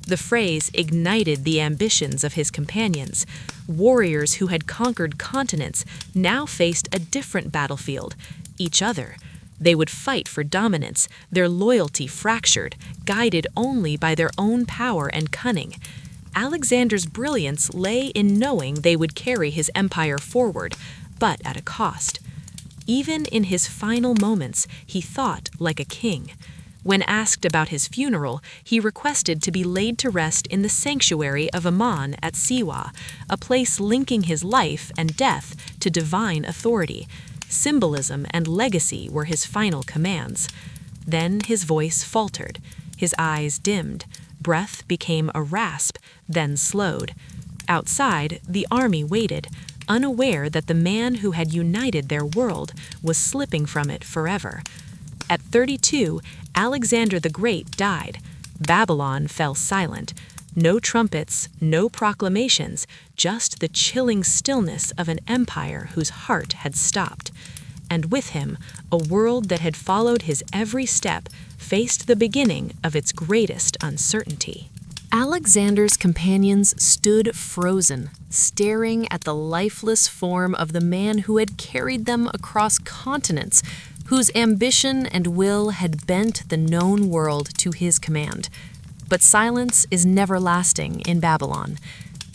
S1: The phrase ignited the ambitions of his companions. Warriors who had conquered continents now faced a different battlefield, each other. They would fight for dominance, their loyalty fractured, guided only by their own power and cunning. Alexander's brilliance lay in knowing they would carry his empire forward, but at a cost. Even in his final moments, he thought like a king. When asked about his funeral, he requested to be laid to rest in the sanctuary of Ammon at Siwa, a place linking his life and death to divine authority. Symbolism and legacy were his final commands. Then his voice faltered, his eyes dimmed, breath became a rasp, then slowed. Outside, the army waited, unaware that the man who had united their world was slipping from it forever. At 32, Alexander the Great died. Babylon fell silent. No trumpets, no proclamations, just the chilling stillness of an empire whose heart had stopped. And with him, a world that had followed his every step faced the beginning of its greatest uncertainty.
S2: Alexander's companions stood frozen, staring at the lifeless form of the man who had carried them across continents, whose ambition and will had bent the known world to his command. But silence is never lasting in Babylon.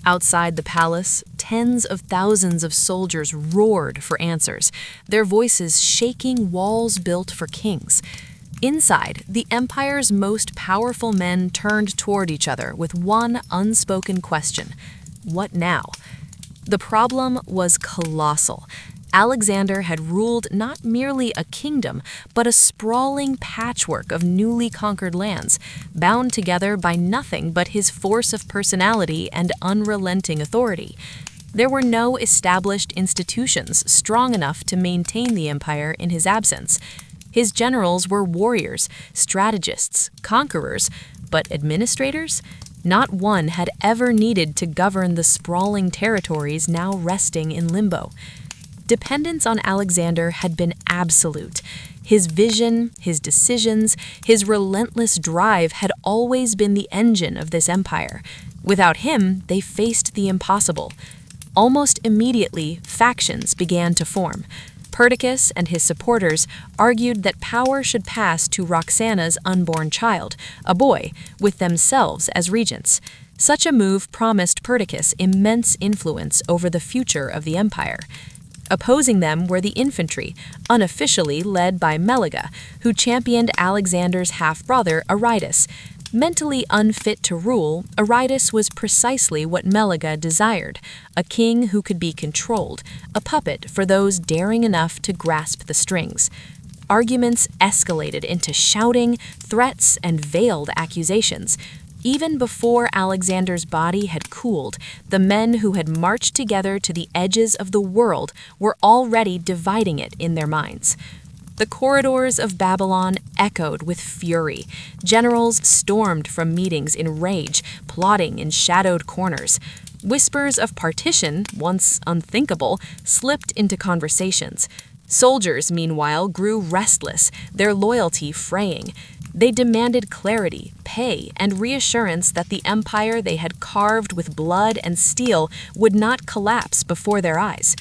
S2: Outside the palace, tens of thousands of soldiers roared for answers, their voices shaking walls built for kings. Inside, the empire's most powerful men turned toward each other with one unspoken question: what now? The problem was colossal. Alexander had ruled not merely a kingdom, but a sprawling patchwork of newly conquered lands, bound together by nothing but his force of personality and unrelenting authority. There were no established institutions strong enough to maintain the empire in his absence. His generals were warriors, strategists, conquerors, but administrators? Not one had ever needed to govern the sprawling territories now resting in limbo. Dependence on Alexander had been absolute. His vision, his decisions, his relentless drive had always been the engine of this empire. Without him, they faced the impossible. Almost immediately, factions began to form. Perdiccas and his supporters argued that power should pass to Roxana's unborn child, a boy, with themselves as regents. Such a move promised Perdiccas immense influence over the future of the empire. Opposing them were the infantry, unofficially led by Meleager, who championed Alexander's half-brother Aridaeus. Mentally unfit to rule, Aridaeus was precisely what Meleager desired, a king who could be controlled, a puppet for those daring enough to grasp the strings. Arguments escalated into shouting, threats, and veiled accusations. Even before Alexander's body had cooled, the men who had marched together to the edges of the world were already dividing it in their minds. The corridors of Babylon echoed with fury. Generals stormed from meetings in rage, plotting in shadowed corners. Whispers of partition, once unthinkable, slipped into conversations. Soldiers, meanwhile, grew restless, their loyalty fraying. They demanded clarity, pay, and reassurance that the empire they had carved with blood and steel would not collapse before their eyes.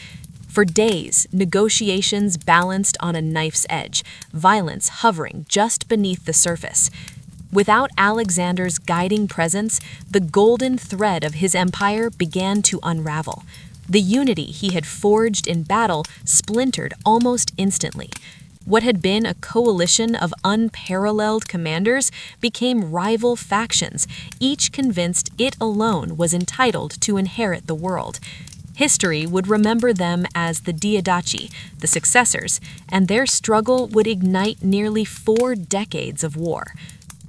S1: For days, negotiations balanced on a knife's edge, violence hovering just beneath the surface. Without Alexander's guiding presence, the golden thread of his empire began to unravel. The unity he had forged in battle splintered almost instantly. What had been a coalition of unparalleled commanders became rival factions, each convinced it alone was entitled to inherit the world. History would remember them as the Diadachi, the successors, and their struggle would ignite nearly 4 decades of war.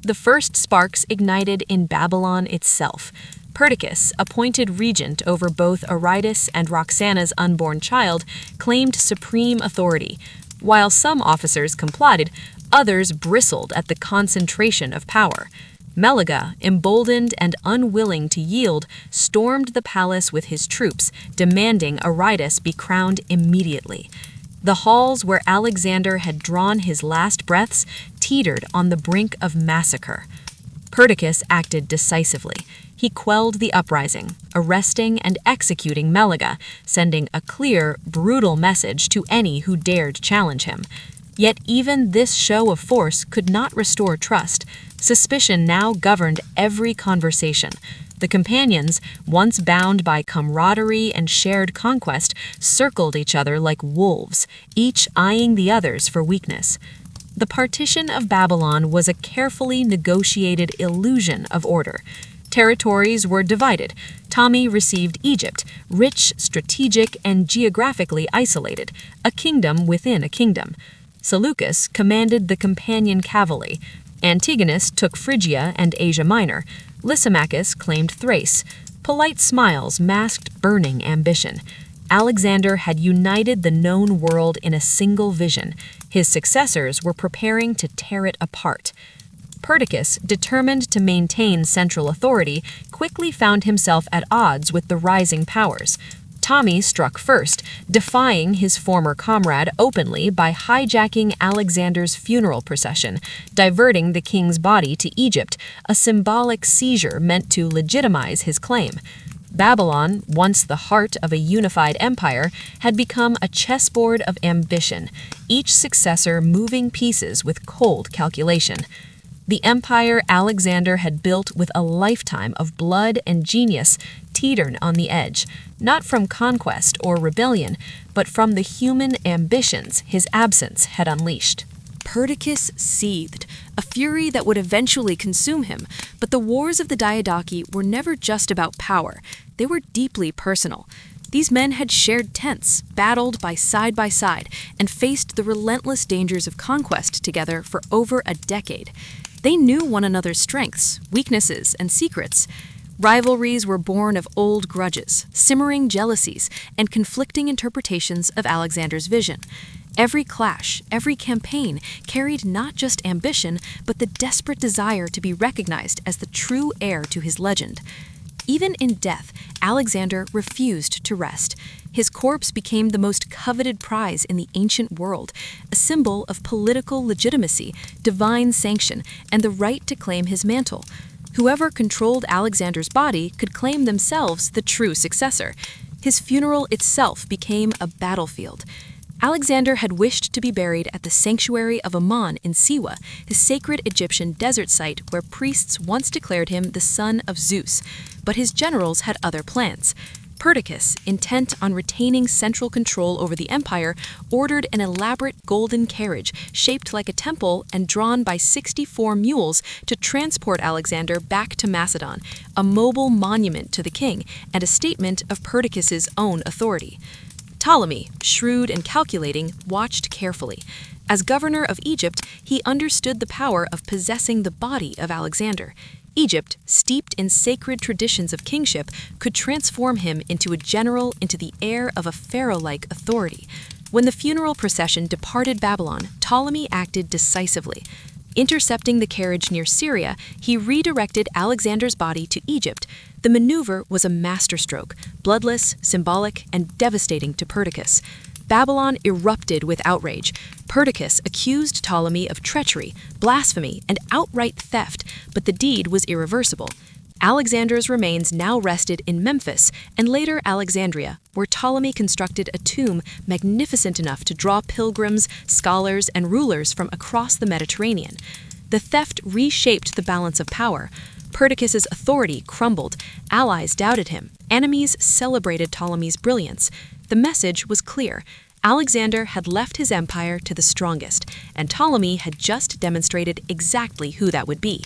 S1: The first sparks ignited in Babylon itself. Perdiccas, appointed regent over both Aridus and Roxana's unborn child, claimed supreme authority. While some officers complied, others bristled at the concentration of power. Meleagha, emboldened and unwilling to yield, stormed the palace with his troops, demanding Aridus be crowned immediately. The halls where Alexander had drawn his last breaths teetered on the brink of massacre. Perdiccas acted decisively. He quelled the uprising, arresting and executing Meleagha, sending a clear, brutal message to any who dared challenge him. Yet even this show of force could not restore trust. Suspicion now governed every conversation. The companions, once bound by camaraderie and shared conquest, circled each other like wolves, each eyeing the others for weakness. The partition of Babylon was a carefully negotiated illusion of order. Territories were divided. Ptolemy received Egypt, rich, strategic, and geographically isolated, a kingdom within a kingdom. Seleucus commanded the companion cavalry. Antigonus took Phrygia and Asia Minor. Lysimachus claimed Thrace. Polite smiles masked burning ambition. Alexander had united the known world in a single vision. His successors were preparing to tear it apart. Perdiccas, determined to maintain central authority, quickly found himself at odds with the rising powers. Ptolemy struck first, defying his former comrade openly by hijacking Alexander's funeral procession, diverting the king's body to Egypt, a symbolic seizure meant to legitimize his claim. Babylon, once the heart of a unified empire, had become a chessboard of ambition, each successor moving pieces with cold calculation. The empire Alexander had built with a lifetime of blood and genius teetered on the edge, not from conquest or rebellion, but from the human ambitions his absence had unleashed.
S4: Perdiccas seethed, a fury that would eventually consume him, but the wars of the Diadochi were never just about power. They were deeply personal. These men had shared tents, battled by side, and faced the relentless dangers of conquest together for over a decade. They knew one another's strengths, weaknesses, and secrets. Rivalries were born of old grudges, simmering jealousies, and conflicting interpretations of Alexander's vision. Every clash, every campaign carried not just ambition, but the desperate desire to be recognized as the true heir to his legend. Even in death, Alexander refused to rest. His corpse became the most coveted prize in the ancient world, a symbol of political legitimacy, divine sanction, and the right to claim his mantle. Whoever controlled Alexander's body could claim themselves the true successor. His funeral itself became a battlefield. Alexander had wished to be buried at the sanctuary of Ammon in Siwa, the sacred Egyptian desert site where priests once declared him the son of Zeus. But his generals had other plans. Perdiccas, intent on retaining central control over the empire, ordered an elaborate golden carriage shaped like a temple and drawn by 64 mules to transport Alexander back to Macedon, a mobile monument to the king and a statement of Perdiccas's own authority. Ptolemy, shrewd and calculating, watched carefully. As governor of Egypt, he understood the power of possessing the body of Alexander. Egypt, steeped in sacred traditions of kingship, could transform him into a general, into the heir of a pharaoh-like authority. When the funeral procession departed Babylon, Ptolemy acted decisively. Intercepting the carriage near Syria, he redirected Alexander's body to Egypt. The maneuver was a masterstroke, bloodless, symbolic, and devastating to Perdiccas. Babylon erupted with outrage. Perdiccas accused Ptolemy of treachery, blasphemy, and outright theft, but the deed was irreversible. Alexander's remains now rested in Memphis and later Alexandria, where Ptolemy constructed a tomb magnificent enough to draw pilgrims, scholars, and rulers from across the Mediterranean. The theft reshaped the balance of power. Perdiccas's authority crumbled, allies doubted him, enemies celebrated Ptolemy's brilliance. The message was clear. Alexander had left his empire to the strongest, and Ptolemy had just demonstrated exactly who that would be.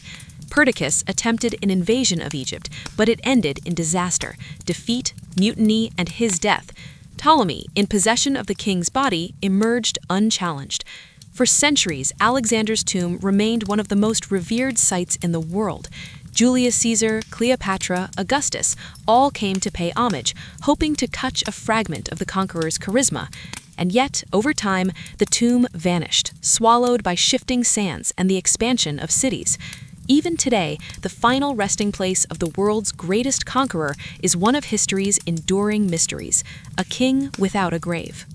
S4: Perdiccas attempted an invasion of Egypt, but it ended in disaster, defeat, mutiny, and his death. Ptolemy, in possession of the king's body, emerged unchallenged. For centuries, Alexander's tomb remained one of the most revered sites in the world. Julius Caesar, Cleopatra, Augustus all came to pay homage, hoping to catch a fragment of the conqueror's charisma. And yet, over time, the tomb vanished, swallowed by shifting sands and the expansion of cities. Even today, the final resting place of the world's greatest conqueror is one of history's enduring mysteries, a king without a grave.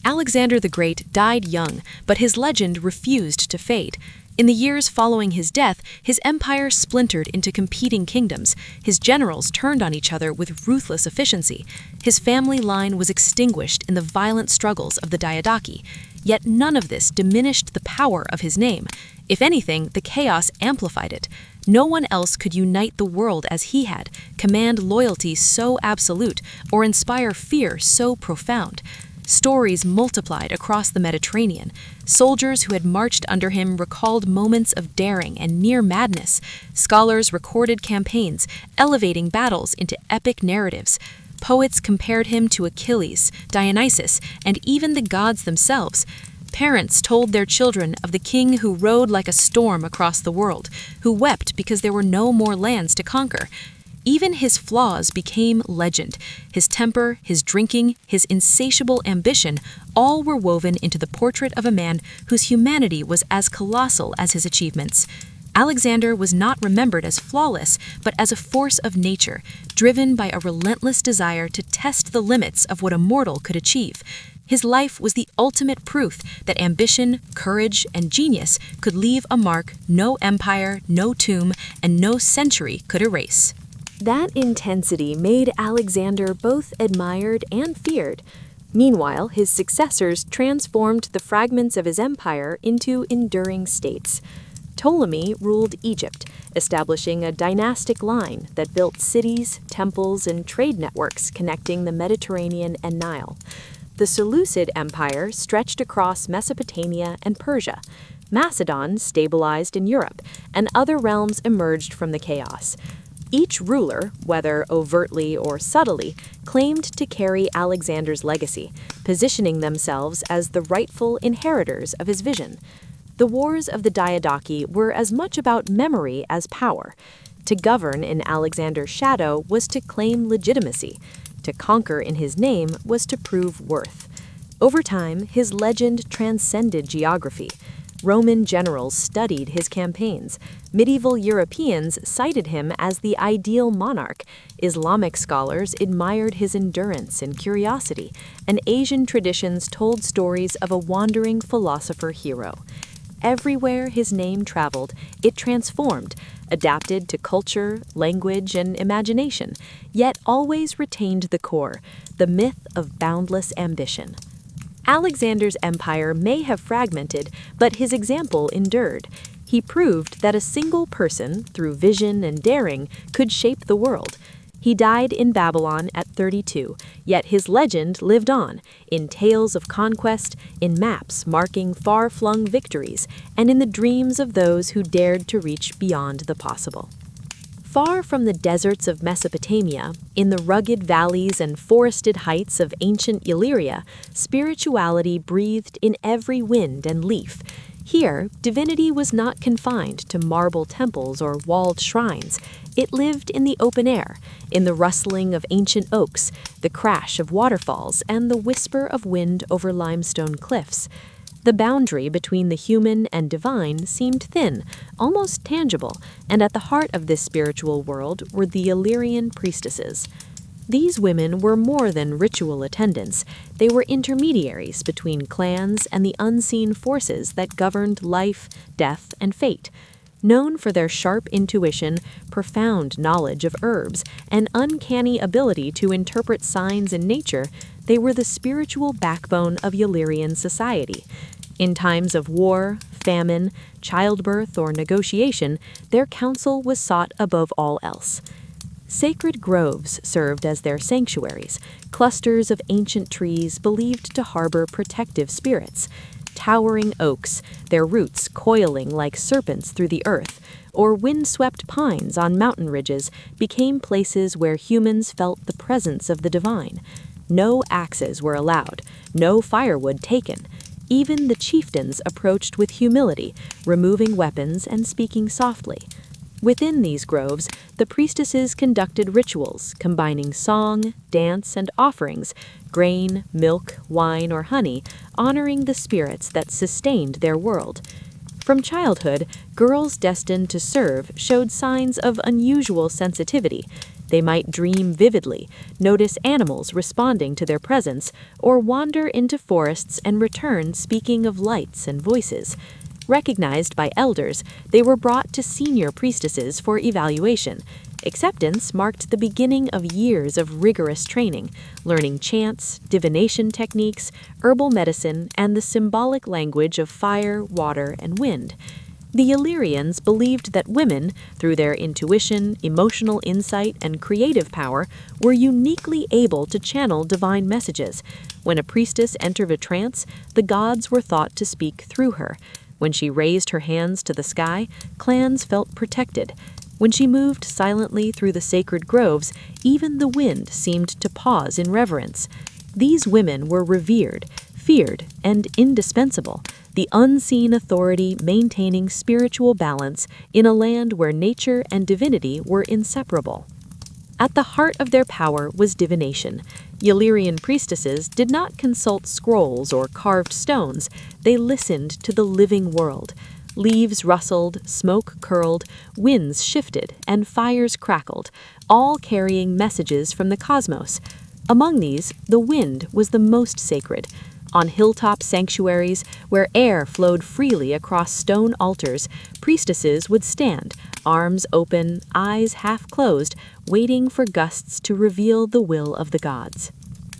S4: Alexander the Great died young, but his legend refused to fade. In the years following his death, his empire splintered into competing kingdoms. His generals turned on each other with ruthless efficiency. His family line was extinguished in the violent struggles of the Diadochi. Yet none of this diminished the power of his name. If anything, the chaos amplified it. No one else could unite the world as he had, command loyalty so absolute, or inspire fear so profound. Stories multiplied across the Mediterranean. Soldiers who had marched under him recalled moments of daring and near madness. Scholars recorded campaigns, elevating battles into epic narratives. Poets compared him to Achilles, Dionysus, and even the gods themselves. Parents told their children of the king who rode like a storm across the world, who wept because there were no more lands to conquer. Even his flaws became legend. His temper, his drinking, his insatiable ambition, all were woven into the portrait of a man whose humanity was as colossal as his achievements. Alexander was not remembered as flawless, but as a force of nature, driven by a relentless desire to test the limits of what a mortal could achieve. His life was the ultimate proof that ambition, courage, and genius could leave a mark no empire, no tomb, and no century could erase.
S2: That intensity made Alexander both admired and feared. Meanwhile, his successors transformed the fragments of his empire into enduring states. Ptolemy ruled Egypt, establishing a dynastic line that built cities, temples, and trade networks connecting the Mediterranean and Nile. The Seleucid Empire stretched across Mesopotamia and Persia. Macedon stabilized in Europe, and other realms emerged from the chaos. Each ruler, whether overtly or subtly, claimed to carry Alexander's legacy, positioning themselves as the rightful inheritors of his vision. The wars of the Diadochi were as much about memory as power. To govern in Alexander's shadow was to claim legitimacy. To conquer in his name was to prove worth. Over time, his legend transcended geography. Roman generals studied his campaigns. Medieval Europeans cited him as the ideal monarch. Islamic scholars admired his endurance and curiosity, and Asian traditions told stories of a wandering philosopher hero. Everywhere his name traveled, it transformed, adapted to culture, language, and imagination, yet always retained the core, the myth of boundless ambition. Alexander's empire may have fragmented, but his example endured. He proved that a single person, through vision and daring, could shape the world. He died in Babylon at 32, yet his legend lived on, in tales of conquest, in maps marking far-flung victories, and in the dreams of those who dared to reach beyond the possible. Far from the deserts of Mesopotamia, in the rugged valleys and forested heights of ancient Illyria, spirituality breathed in every wind and leaf. Here, divinity was not confined to marble temples or walled shrines. It lived in the open air, in the rustling of ancient oaks, the crash of waterfalls, and the whisper of wind over limestone cliffs. The boundary between the human and divine seemed thin, almost tangible, and at the heart of this spiritual world were the Illyrian priestesses. These women were more than ritual attendants. They were intermediaries between clans and the unseen forces that governed life, death, and fate. Known for their sharp intuition, profound knowledge of herbs, and uncanny ability to interpret signs in nature, they were the spiritual backbone of Illyrian society. In times of war, famine, childbirth, or negotiation, their counsel was sought above all else. Sacred groves served as their sanctuaries, clusters of ancient trees believed to harbor protective spirits. Towering oaks, their roots coiling like serpents through the earth, or wind-swept pines on mountain ridges became places where humans felt the presence of the divine. No axes were allowed, no firewood taken. Even the chieftains approached with humility, removing weapons and speaking softly. Within these groves, the priestesses conducted rituals combining song, dance, and offerings, grain, milk, wine, or honey, honoring the spirits that sustained their world. From childhood, girls destined to serve showed signs of unusual sensitivity. They might dream vividly, notice animals responding to their presence, or wander into forests and return speaking of lights and voices. Recognized by elders, they were brought to senior priestesses for evaluation. Acceptance marked the beginning of years of rigorous training, learning chants, divination techniques, herbal medicine, and the symbolic language of fire, water, and wind. The Illyrians believed that women, through their intuition, emotional insight, and creative power, were uniquely able to channel divine messages. When a priestess entered a trance, the gods were thought to speak through her. When she raised her hands to the sky, clans felt protected. When she moved silently through the sacred groves, even the wind seemed to pause in reverence. These women were revered, feared, and indispensable, the unseen authority maintaining spiritual balance in a land where nature and divinity were inseparable. At the heart of their power was divination. Illyrian priestesses did not consult scrolls or carved stones, they listened to the living world. Leaves rustled, smoke curled, winds shifted, and fires crackled, all carrying messages from the cosmos. Among these, the wind was the most sacred. On hilltop sanctuaries, where air flowed freely across stone altars, priestesses would stand, arms open, eyes half closed, waiting for gusts to reveal the will of the gods.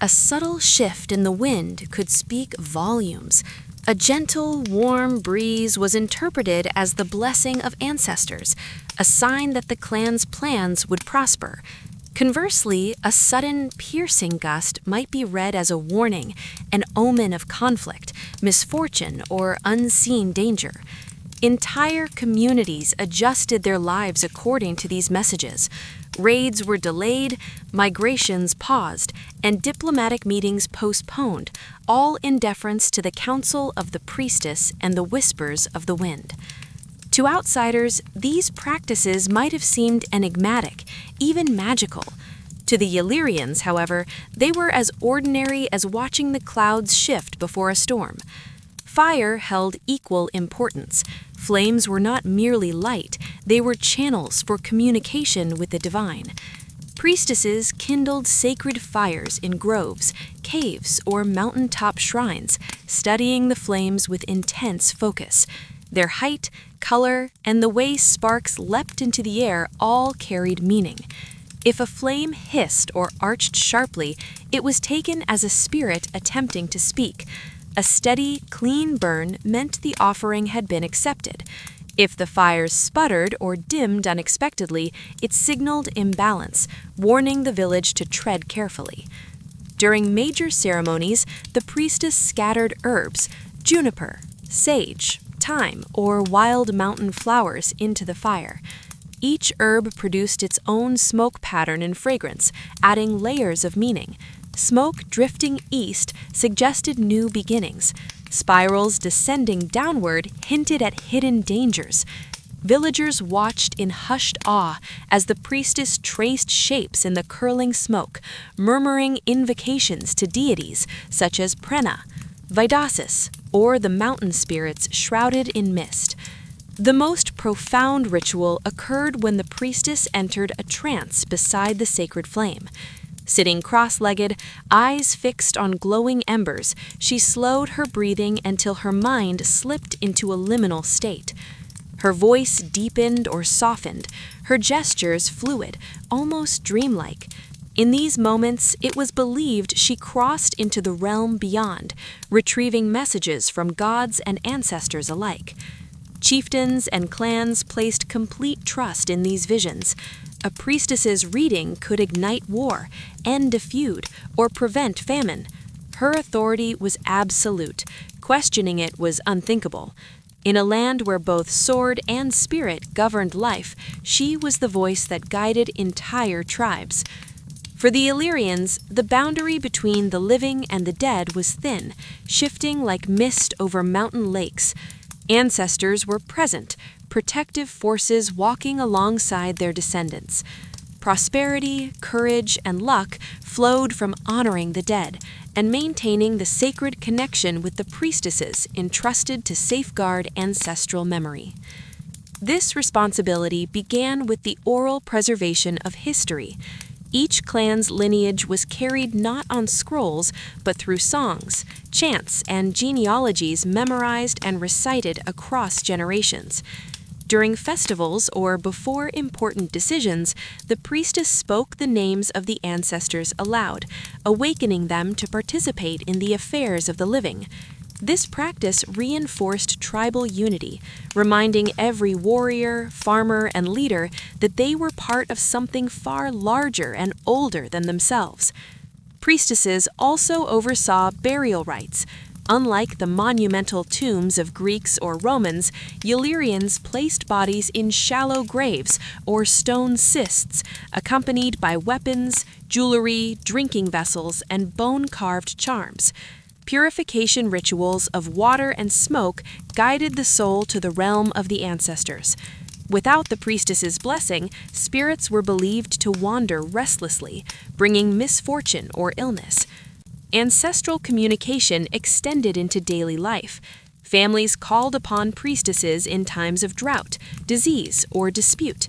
S4: A subtle shift in the wind could speak volumes. A gentle, warm breeze was interpreted as the blessing of ancestors, a sign that the clan's plans would prosper. Conversely, a sudden, piercing gust might be read as a warning, an omen of conflict, misfortune, or unseen danger. Entire communities adjusted their lives according to these messages. Raids were delayed, migrations paused, and diplomatic meetings postponed, all in deference to the counsel of the priestess and the whispers of the wind. To outsiders, these practices might have seemed enigmatic, even magical. To the Illyrians, however, they were as ordinary as watching the clouds shift before a storm. Fire held equal importance. Flames were not merely light, they were channels for communication with the divine. Priestesses kindled sacred fires in groves, caves, or mountaintop shrines, studying the flames with intense focus. Their height, color, and the way sparks leapt into the air all carried meaning. If a flame hissed or arched sharply, it was taken as a spirit attempting to speak. A steady, clean burn meant the offering had been accepted. If the fires sputtered or dimmed unexpectedly, it signaled imbalance, warning the village to tread carefully. During major ceremonies, the priestess scattered herbs, juniper, sage, thyme, or wild mountain flowers into the fire. Each herb produced its own smoke pattern and fragrance, adding layers of meaning. Smoke drifting east suggested new beginnings. Spirals descending downward hinted at hidden dangers. Villagers watched in hushed awe as the priestess traced shapes in the curling smoke, murmuring invocations to deities such as Prena, Vidasis, or the mountain spirits shrouded in mist. The most profound ritual occurred when the priestess entered a trance beside the sacred flame. Sitting cross-legged, eyes fixed on glowing embers, she slowed her breathing until her mind slipped into a liminal state. Her voice deepened or softened, her gestures fluid, almost dreamlike. In these moments, it was believed she crossed into the realm beyond, retrieving messages from gods and ancestors alike. Chieftains and clans placed complete trust in these visions. A priestess's reading could ignite war, end a feud, or prevent famine. Her authority was absolute. Questioning it was unthinkable. In a land where both sword and spirit governed life, she was the voice that guided entire tribes. For the Illyrians, the boundary between the living and the dead was thin, shifting like mist over mountain lakes. Ancestors were present, protective forces walking alongside their descendants. Prosperity, courage, and luck flowed from honoring the dead and maintaining the sacred connection with the priestesses entrusted to safeguard ancestral memory. This responsibility began with the oral preservation of history. Each clan's lineage was carried not on scrolls, but through songs, chants, and genealogies memorized and recited across generations. During festivals or before important decisions, the priestess spoke the names of the ancestors aloud, awakening them to participate in the affairs of the living. This practice reinforced tribal unity, reminding every warrior, farmer, and leader that they were part of something far larger and older than themselves. Priestesses also oversaw burial rites. Unlike the monumental tombs of Greeks or Romans, Illyrians placed bodies in shallow graves or stone cists, accompanied by weapons, jewelry, drinking vessels, and bone-carved charms. Purification rituals of water and smoke guided the soul to the realm of the ancestors. Without the priestess's blessing, spirits were believed to wander restlessly, bringing misfortune or illness. Ancestral communication extended into daily life. Families called upon priestesses in times of drought, disease, or dispute.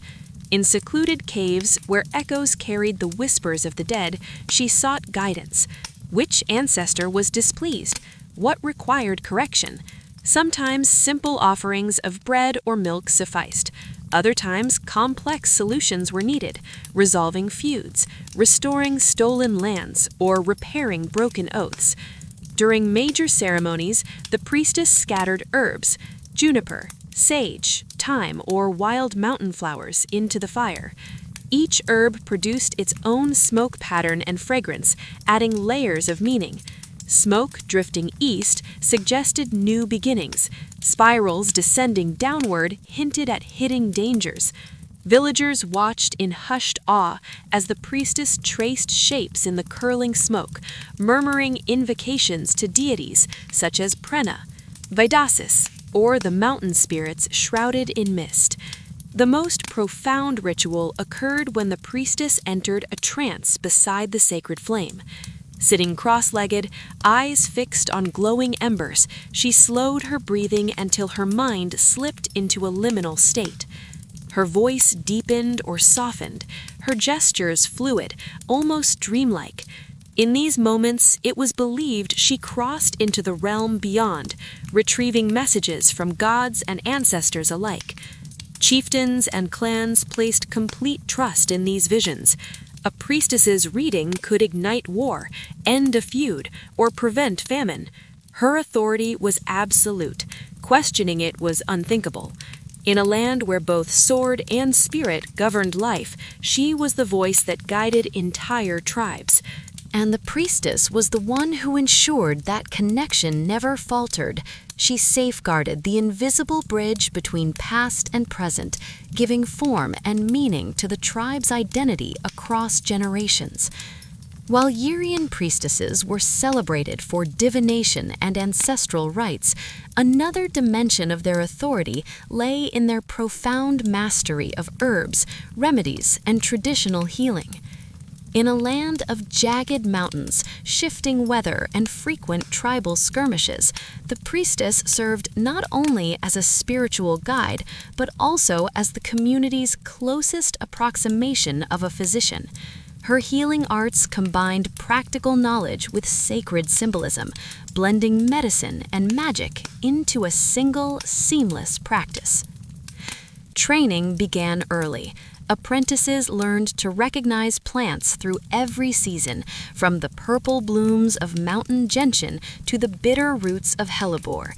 S4: In secluded caves where echoes carried the whispers of the dead, she sought guidance. Which ancestor was displeased? What required correction? Sometimes simple offerings of bread or milk sufficed. Other times, complex solutions were needed, resolving feuds, restoring stolen lands, or repairing broken oaths. During major ceremonies, the priestess scattered herbs, juniper, sage, thyme, or wild mountain flowers into the fire. Each herb produced its own smoke pattern and fragrance, adding layers of meaning. Smoke drifting east suggested new beginnings. Spirals descending downward hinted at hidden dangers. Villagers watched in hushed awe as the priestess traced shapes in the curling smoke, murmuring invocations to deities such as Prena, Vidasis, or the mountain spirits shrouded in mist. The most profound ritual occurred when the priestess entered a trance beside the sacred flame. Sitting cross-legged, eyes fixed on glowing embers, she slowed her breathing until her mind slipped into a liminal state. Her voice deepened or softened, her gestures fluid, almost dreamlike. In these moments, it was believed she crossed into the realm beyond, retrieving messages from gods and ancestors alike. Chieftains and clans placed complete trust in these visions. A priestess's reading could ignite war, end a feud, or prevent famine. Her authority was absolute. Questioning it was unthinkable. In a land where both sword and spirit governed life, she was the voice that guided entire tribes.
S1: And the priestess was the one who ensured that connection never faltered. She safeguarded the invisible bridge between past and present, giving form and meaning to the tribe's identity across generations. While Yrian priestesses were celebrated for divination and ancestral rites, another dimension of their authority lay in their profound mastery of herbs, remedies, and traditional healing. In a land of jagged mountains, shifting weather, and frequent tribal skirmishes, the priestess served not only as a spiritual guide, but also as the community's closest approximation of a physician. Her healing arts combined practical knowledge with sacred symbolism, blending medicine and magic into a single, seamless practice. Training began early. Apprentices learned to recognize plants through every season, from the purple blooms of mountain gentian to the bitter roots of hellebore.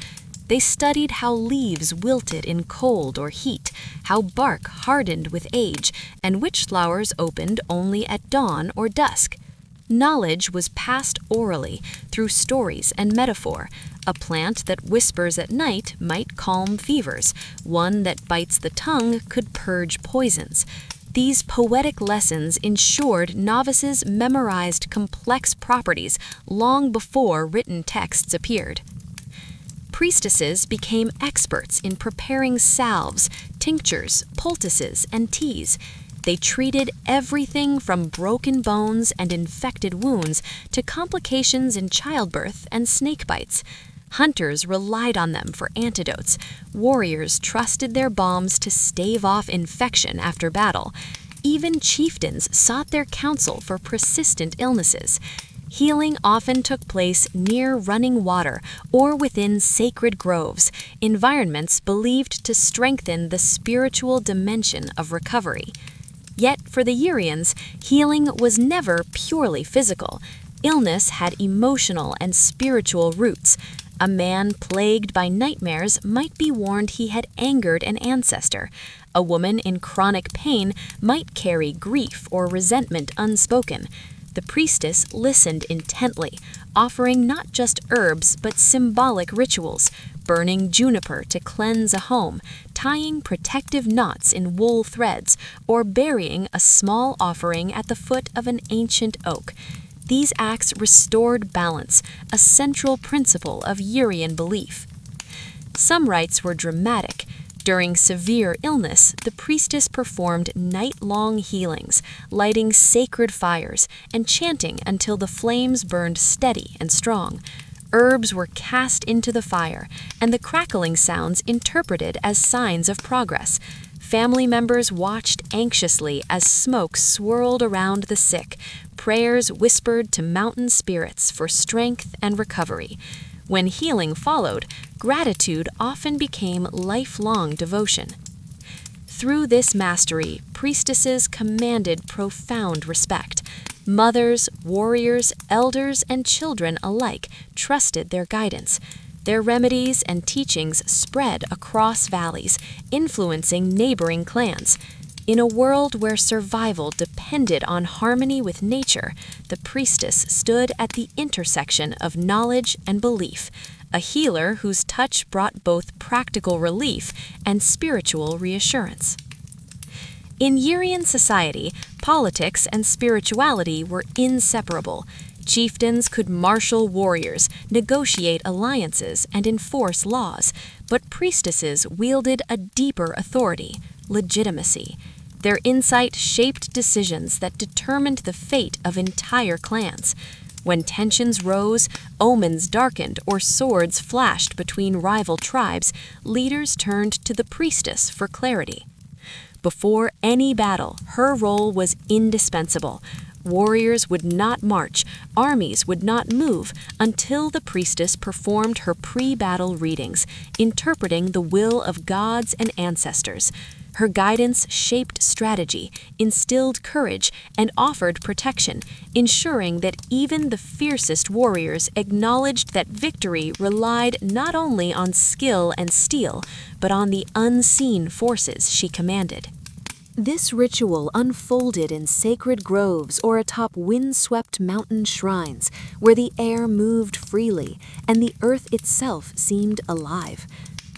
S1: They studied how leaves wilted in cold or heat, how bark hardened with age, and which flowers opened only at dawn or dusk. Knowledge was passed orally, through stories and metaphor. A plant that whispers at night might calm fevers. One that bites the tongue could purge poisons. These poetic lessons ensured novices memorized complex properties long before written texts appeared. Priestesses became experts in preparing salves, tinctures, poultices, and teas. They treated everything from broken bones and infected wounds to complications in childbirth and snake bites. Hunters relied on them for antidotes. Warriors trusted their balms to stave off infection after battle. Even chieftains sought their counsel for persistent illnesses. Healing often took place near running water or within sacred groves, environments believed to strengthen the spiritual dimension of recovery. Yet for the Urians, healing was never purely physical. Illness had emotional and spiritual roots. A man plagued by nightmares might be warned he had angered an ancestor. A woman in chronic pain might carry grief or resentment unspoken. The priestess listened intently, offering not just herbs but symbolic rituals, burning juniper to cleanse a home, tying protective knots in wool threads, or burying a small offering at the foot of an ancient oak. These acts restored balance, a central principle of Urian belief. Some rites were dramatic. During severe illness, the priestess performed night-long healings, lighting sacred fires and chanting until the flames burned steady and strong. Herbs were cast into the fire, and the crackling sounds interpreted as signs of progress. Family members watched anxiously as smoke swirled around the sick, prayers whispered to mountain spirits for strength and recovery. When healing followed, gratitude often became lifelong devotion. Through this mastery, priestesses commanded profound respect. Mothers, warriors, elders, and children alike trusted their guidance. Their remedies and teachings spread across valleys, influencing neighboring clans. In a world where survival depended on harmony with nature, the priestess stood at the intersection of knowledge and belief, a healer whose touch brought both practical relief and spiritual reassurance. In Urian society, politics and spirituality were inseparable. Chieftains could marshal warriors, negotiate alliances, and enforce laws, but priestesses wielded a deeper authority, legitimacy. Their insight shaped decisions that determined the fate of entire clans. When tensions rose, omens darkened, or swords flashed between rival tribes, leaders turned to the priestess for clarity. Before any battle, her role was indispensable. Warriors would not march, armies would not move until the priestess performed her pre-battle readings, interpreting the will of gods and ancestors. Her guidance shaped strategy, instilled courage, and offered protection, ensuring that even the fiercest warriors acknowledged that victory relied not only on skill and steel, but on the unseen forces she commanded. This ritual unfolded in sacred groves or atop wind-swept mountain shrines, where the air moved freely and the earth itself seemed alive.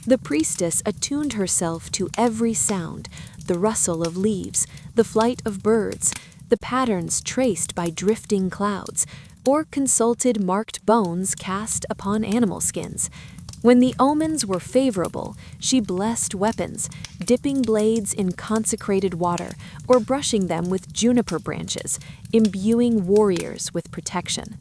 S1: The priestess attuned herself to every sound, the rustle of leaves, the flight of birds, the patterns traced by drifting clouds, or consulted marked bones cast upon animal skins. When the omens were favorable, she blessed weapons, dipping blades in consecrated water or brushing them with juniper branches, imbuing warriors with protection.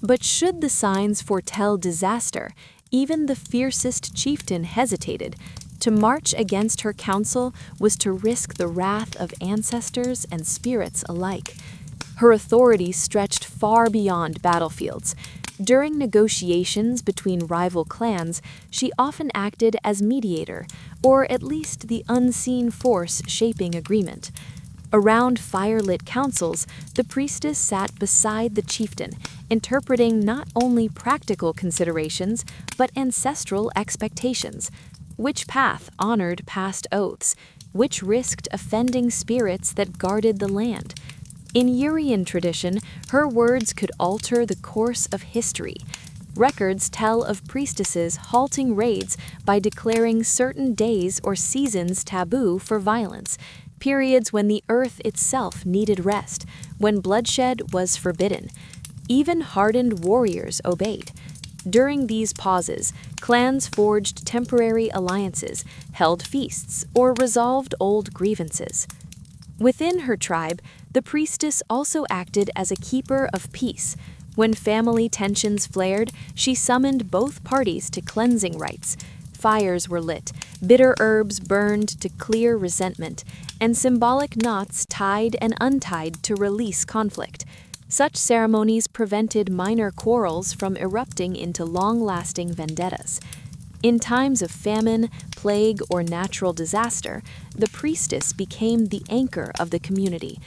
S1: But should the signs foretell disaster, even the fiercest chieftain hesitated. To march against her counsel was to risk the wrath of ancestors and spirits alike. Her authority stretched far beyond battlefields.
S2: During negotiations between rival clans, she often acted as mediator, or at least the unseen force shaping agreement. Around fire-lit councils, the priestess sat beside the chieftain, interpreting not only practical considerations, but ancestral expectations. Which path honored past oaths? Which risked offending spirits that guarded the land? In Urian tradition, her words could alter the course of history. Records tell of priestesses halting raids by declaring certain days or seasons taboo for violence, periods when the earth itself needed rest, when bloodshed was forbidden. Even hardened warriors obeyed. During these pauses, clans forged temporary alliances, held feasts, or resolved old grievances. Within her tribe, the priestess also acted as a keeper of peace. When family tensions flared, she summoned both parties to cleansing rites. Fires were lit, bitter herbs burned to clear resentment, and symbolic knots tied and untied to release conflict. Such ceremonies prevented minor quarrels from erupting into long-lasting vendettas. In times of famine, plague, or natural disaster, the priestess became the anchor of the community.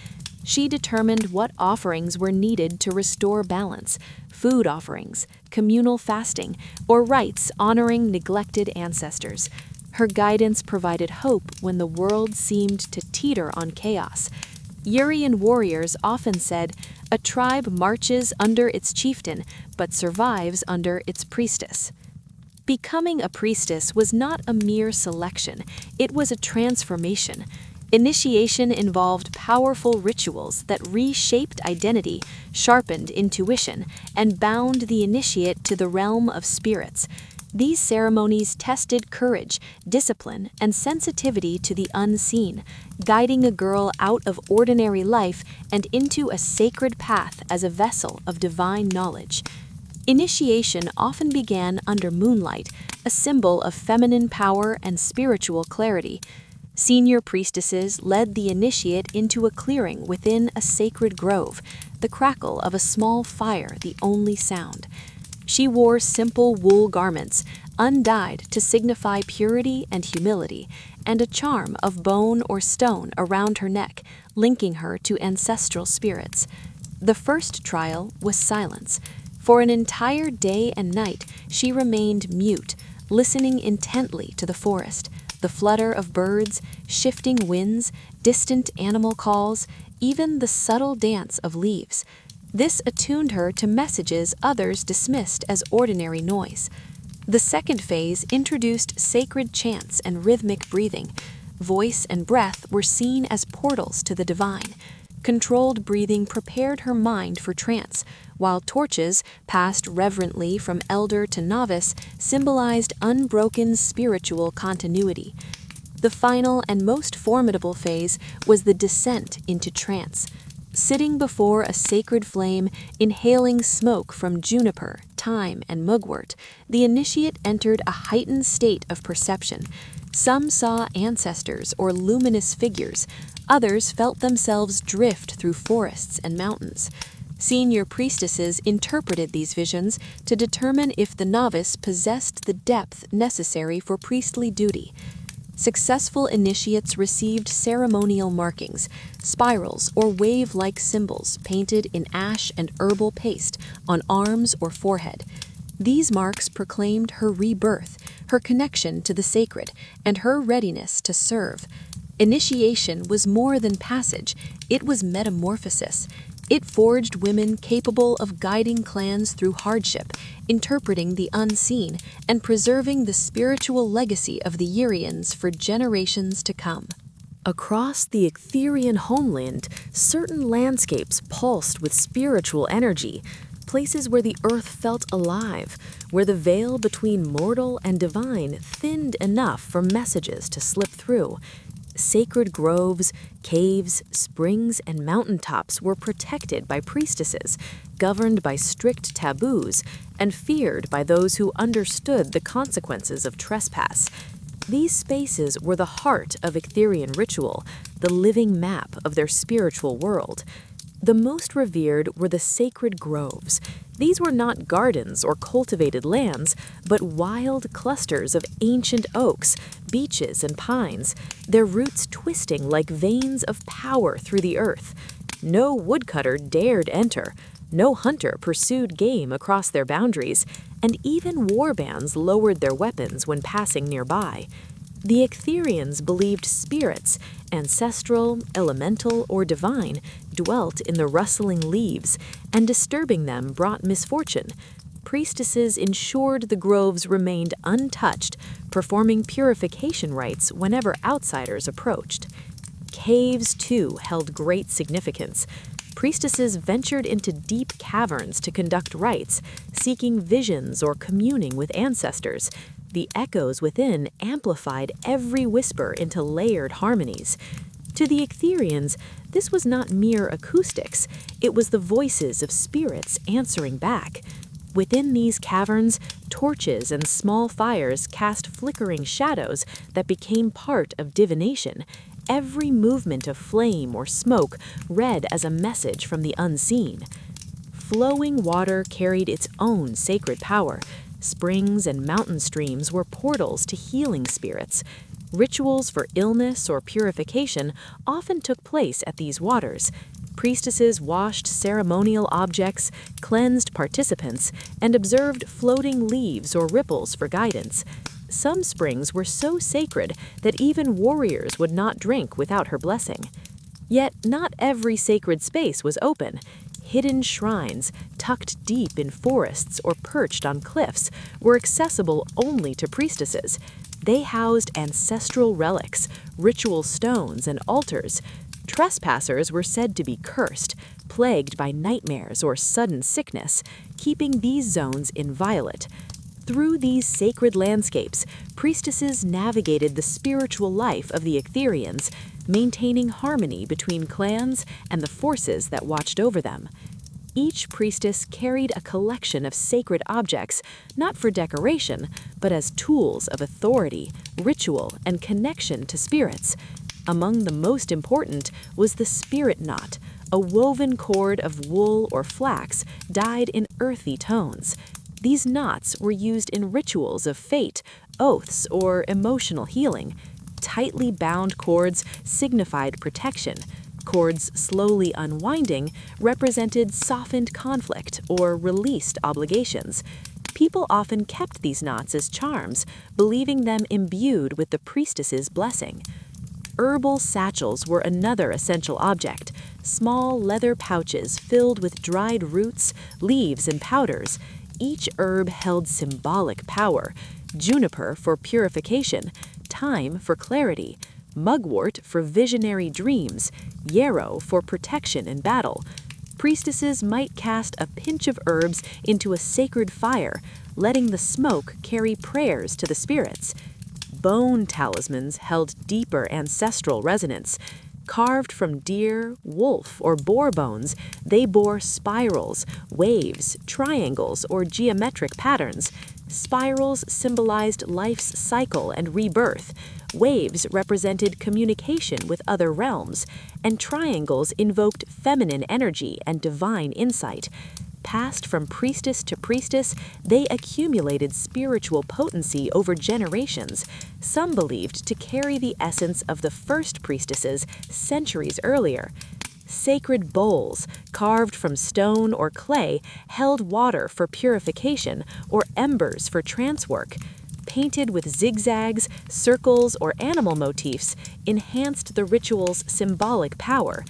S2: She determined what offerings were needed to restore balance: food offerings, communal fasting, or rites honoring neglected ancestors. Her guidance provided hope when the world seemed to teeter on chaos. Urian warriors often said, "A tribe marches under its chieftain, but survives under its priestess." Becoming a priestess was not a mere selection, it was a transformation. Initiation involved powerful rituals that reshaped identity, sharpened intuition, and bound the initiate to the realm of spirits. These ceremonies tested courage, discipline, and sensitivity to the unseen, guiding a girl out of ordinary life and into a sacred path as a vessel of divine knowledge. Initiation often began under moonlight, a symbol of feminine power and spiritual clarity. Senior priestesses led the initiate into a clearing within a sacred grove, the crackle of a small fire the only sound. She wore simple wool garments, undyed to signify purity and humility, and a charm of bone or stone around her neck, linking her to ancestral spirits. The first trial was silence. For an entire day and night, she remained mute, listening intently to the forest, the flutter of birds, shifting winds, distant animal calls, even the subtle dance of leaves. This attuned her to messages others dismissed as ordinary noise. The second phase introduced sacred chants and rhythmic breathing. Voice and breath were seen as portals to the divine. Controlled breathing prepared her mind for trance, while torches, passed reverently from elder to novice, symbolized unbroken spiritual continuity. The final and most formidable phase was the descent into trance. Sitting before a sacred flame, inhaling smoke from juniper, thyme, and mugwort, the initiate entered a heightened state of perception. Some saw ancestors or luminous figures, others felt themselves drift through forests and mountains. Senior priestesses interpreted these visions to determine if the novice possessed the depth necessary for priestly duty. Successful initiates received ceremonial markings, spirals or wave-like symbols painted in ash and herbal paste on arms or forehead. These marks proclaimed her rebirth, her connection to the sacred, and her readiness to serve. Initiation was more than passage, it was metamorphosis. It forged women capable of guiding clans through hardship, interpreting the unseen, and preserving the spiritual legacy of the Urians for generations to come. Across the Ictherian homeland, certain landscapes pulsed with spiritual energy, places where the earth felt alive, where the veil between mortal and divine thinned enough for messages to slip through. Sacred groves, caves, springs, and mountaintops were protected by priestesses, governed by strict taboos, and feared by those who understood the consequences of trespass. These spaces were the heart of Ictherian ritual, the living map of their spiritual world. The most revered were the sacred groves. These were not gardens or cultivated lands, but wild clusters of ancient oaks, beeches, and pines, their roots twisting like veins of power through the earth. No woodcutter dared enter, no hunter pursued game across their boundaries, and even warbands lowered their weapons when passing nearby. The Ictherians believed spirits, ancestral, elemental, or divine, dwelt in the rustling leaves, and disturbing them brought misfortune. Priestesses ensured the groves remained untouched, performing purification rites whenever outsiders approached. Caves, too, held great significance. Priestesses ventured into deep caverns to conduct rites, seeking visions or communing with ancestors. The echoes within amplified every whisper into layered harmonies. To the Ictherians, this was not mere acoustics, it was the voices of spirits answering back. Within these caverns, torches and small fires cast flickering shadows that became part of divination. Every movement of flame or smoke read as a message from the unseen. Flowing water carried its own sacred power. Springs and mountain streams were portals to healing spirits. Rituals for illness or purification often took place at these waters. Priestesses washed ceremonial objects, cleansed participants, and observed floating leaves or ripples for guidance. Some springs were so sacred that even warriors would not drink without her blessing. Yet not every sacred space was open. Hidden shrines, tucked deep in forests or perched on cliffs, were accessible only to priestesses. They housed ancestral relics, ritual stones, and altars. Trespassers were said to be cursed, plagued by nightmares or sudden sickness, keeping these zones inviolate. Through these sacred landscapes, priestesses navigated the spiritual life of the Ictherians, maintaining harmony between clans and the forces that watched over them. Each priestess carried a collection of sacred objects, not for decoration, but as tools of authority, ritual, and connection to spirits. Among the most important was the spirit knot, a woven cord of wool or flax dyed in earthy tones. These knots were used in rituals of fate, oaths, or emotional healing. Tightly bound cords signified protection. Cords slowly unwinding represented softened conflict or released obligations. People often kept these knots as charms, believing them imbued with the priestess's blessing. Herbal satchels were another essential object, small leather pouches filled with dried roots, leaves, and powders. Each herb held symbolic power: juniper for purification, thyme for clarity, mugwort for visionary dreams, yarrow for protection in battle. Priestesses might cast a pinch of herbs into a sacred fire, letting the smoke carry prayers to the spirits. Bone talismans held deeper ancestral resonance. Carved from deer, wolf, or boar bones, they bore spirals, waves, triangles, or geometric patterns. Spirals symbolized life's cycle and rebirth. Waves represented communication with other realms, and triangles invoked feminine energy and divine insight. Passed from priestess to priestess, they accumulated spiritual potency over generations. Some believed to carry the essence of the first priestesses centuries earlier. Sacred bowls, carved from stone or clay, held water for purification or embers for trance work. Painted with zigzags, circles, or animal motifs, enhanced the ritual's symbolic power.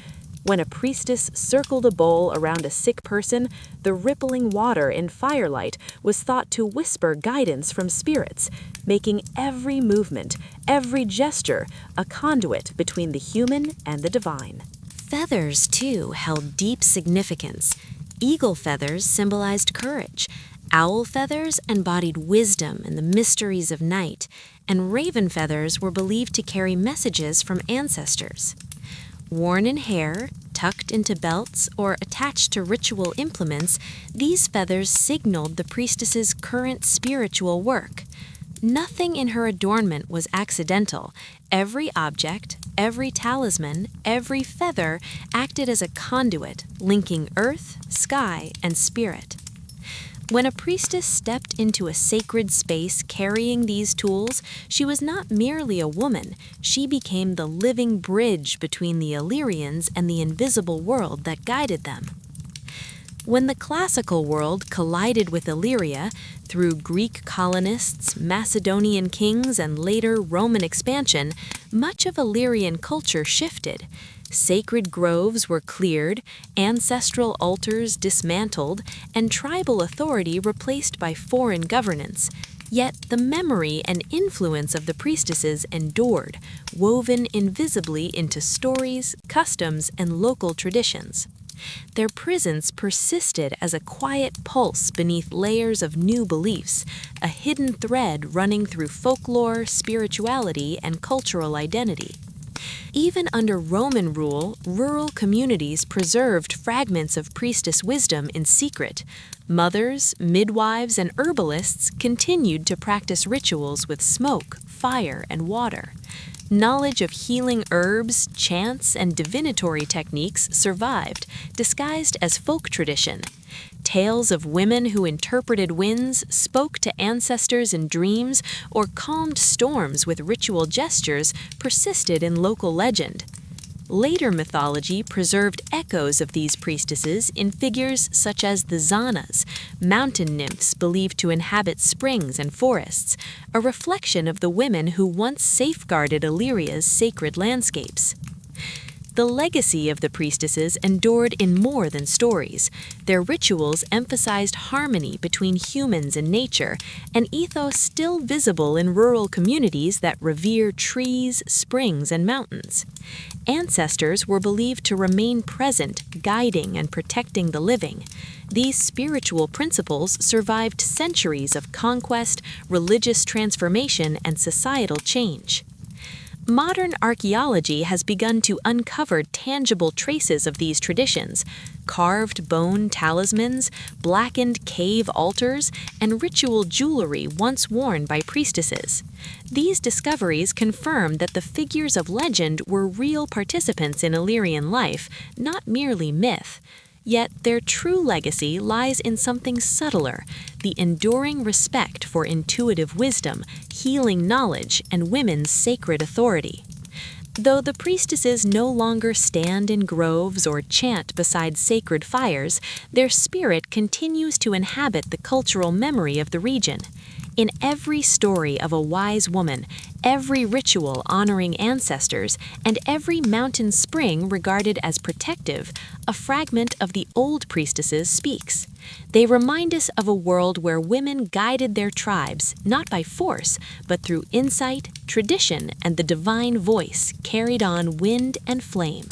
S2: When a priestess circled a bowl around a sick person, the rippling water in firelight was thought to whisper guidance from spirits, making every movement, every gesture, a conduit between the human and the divine.
S1: Feathers, too, held deep significance. Eagle feathers symbolized courage. Owl feathers embodied wisdom and the mysteries of night, and raven feathers were believed to carry messages from ancestors. Worn in hair, tucked into belts, or attached to ritual implements, these feathers signaled the priestess's current spiritual work. Nothing in her adornment was accidental. Every object, Every talisman, every feather acted as a conduit, linking earth, sky, and spirit. When a priestess stepped into a sacred space carrying these tools, she was not merely a woman, she became the living bridge between the Illyrians and the invisible world that guided them. When the classical world collided with Illyria, through Greek colonists, Macedonian kings, and later Roman expansion, much of Illyrian culture shifted. Sacred groves were cleared, ancestral altars dismantled, and tribal authority replaced by foreign governance. Yet the memory and influence of the priestesses endured, woven invisibly into stories, customs, and local traditions. Their presence persisted as a quiet pulse beneath layers of new beliefs, a hidden thread running through folklore, spirituality, and cultural identity. Even under Roman rule, rural communities preserved fragments of priestess wisdom in secret. Mothers, midwives, and herbalists continued to practice rituals with smoke, fire, and water. Knowledge of healing herbs, chants, and divinatory techniques survived, disguised as folk tradition. Tales of women who interpreted winds, spoke to ancestors in dreams, or calmed storms with ritual gestures persisted in local legend. Later mythology preserved echoes of these priestesses in figures such as the Zanas, mountain nymphs believed to inhabit springs and forests, a reflection of the women who once safeguarded Illyria's sacred landscapes. The legacy of the priestesses endured in more than stories. Their rituals emphasized harmony between humans and nature, an ethos still visible in rural communities that revere trees, springs, and mountains. Ancestors were believed to remain present, guiding and protecting the living. These spiritual principles survived centuries of conquest, religious transformation, and societal change. Modern archaeology has begun to uncover tangible traces of these traditions: carved bone talismans, blackened cave altars, and ritual jewelry once worn by priestesses. These discoveries confirm that the figures of legend were real participants in Illyrian life, not merely myth. Yet their true legacy lies in something subtler: the enduring respect for intuitive wisdom, healing knowledge, and women's sacred authority. Though the priestesses no longer stand in groves or chant beside sacred fires, their spirit continues to inhabit the cultural memory of the region. In every story of a wise woman, every ritual honoring ancestors, and every mountain spring regarded as protective, a fragment of the old priestesses speaks. They remind us of a world where women guided their tribes, not by force, but through insight, tradition, and the divine voice carried on wind and flame.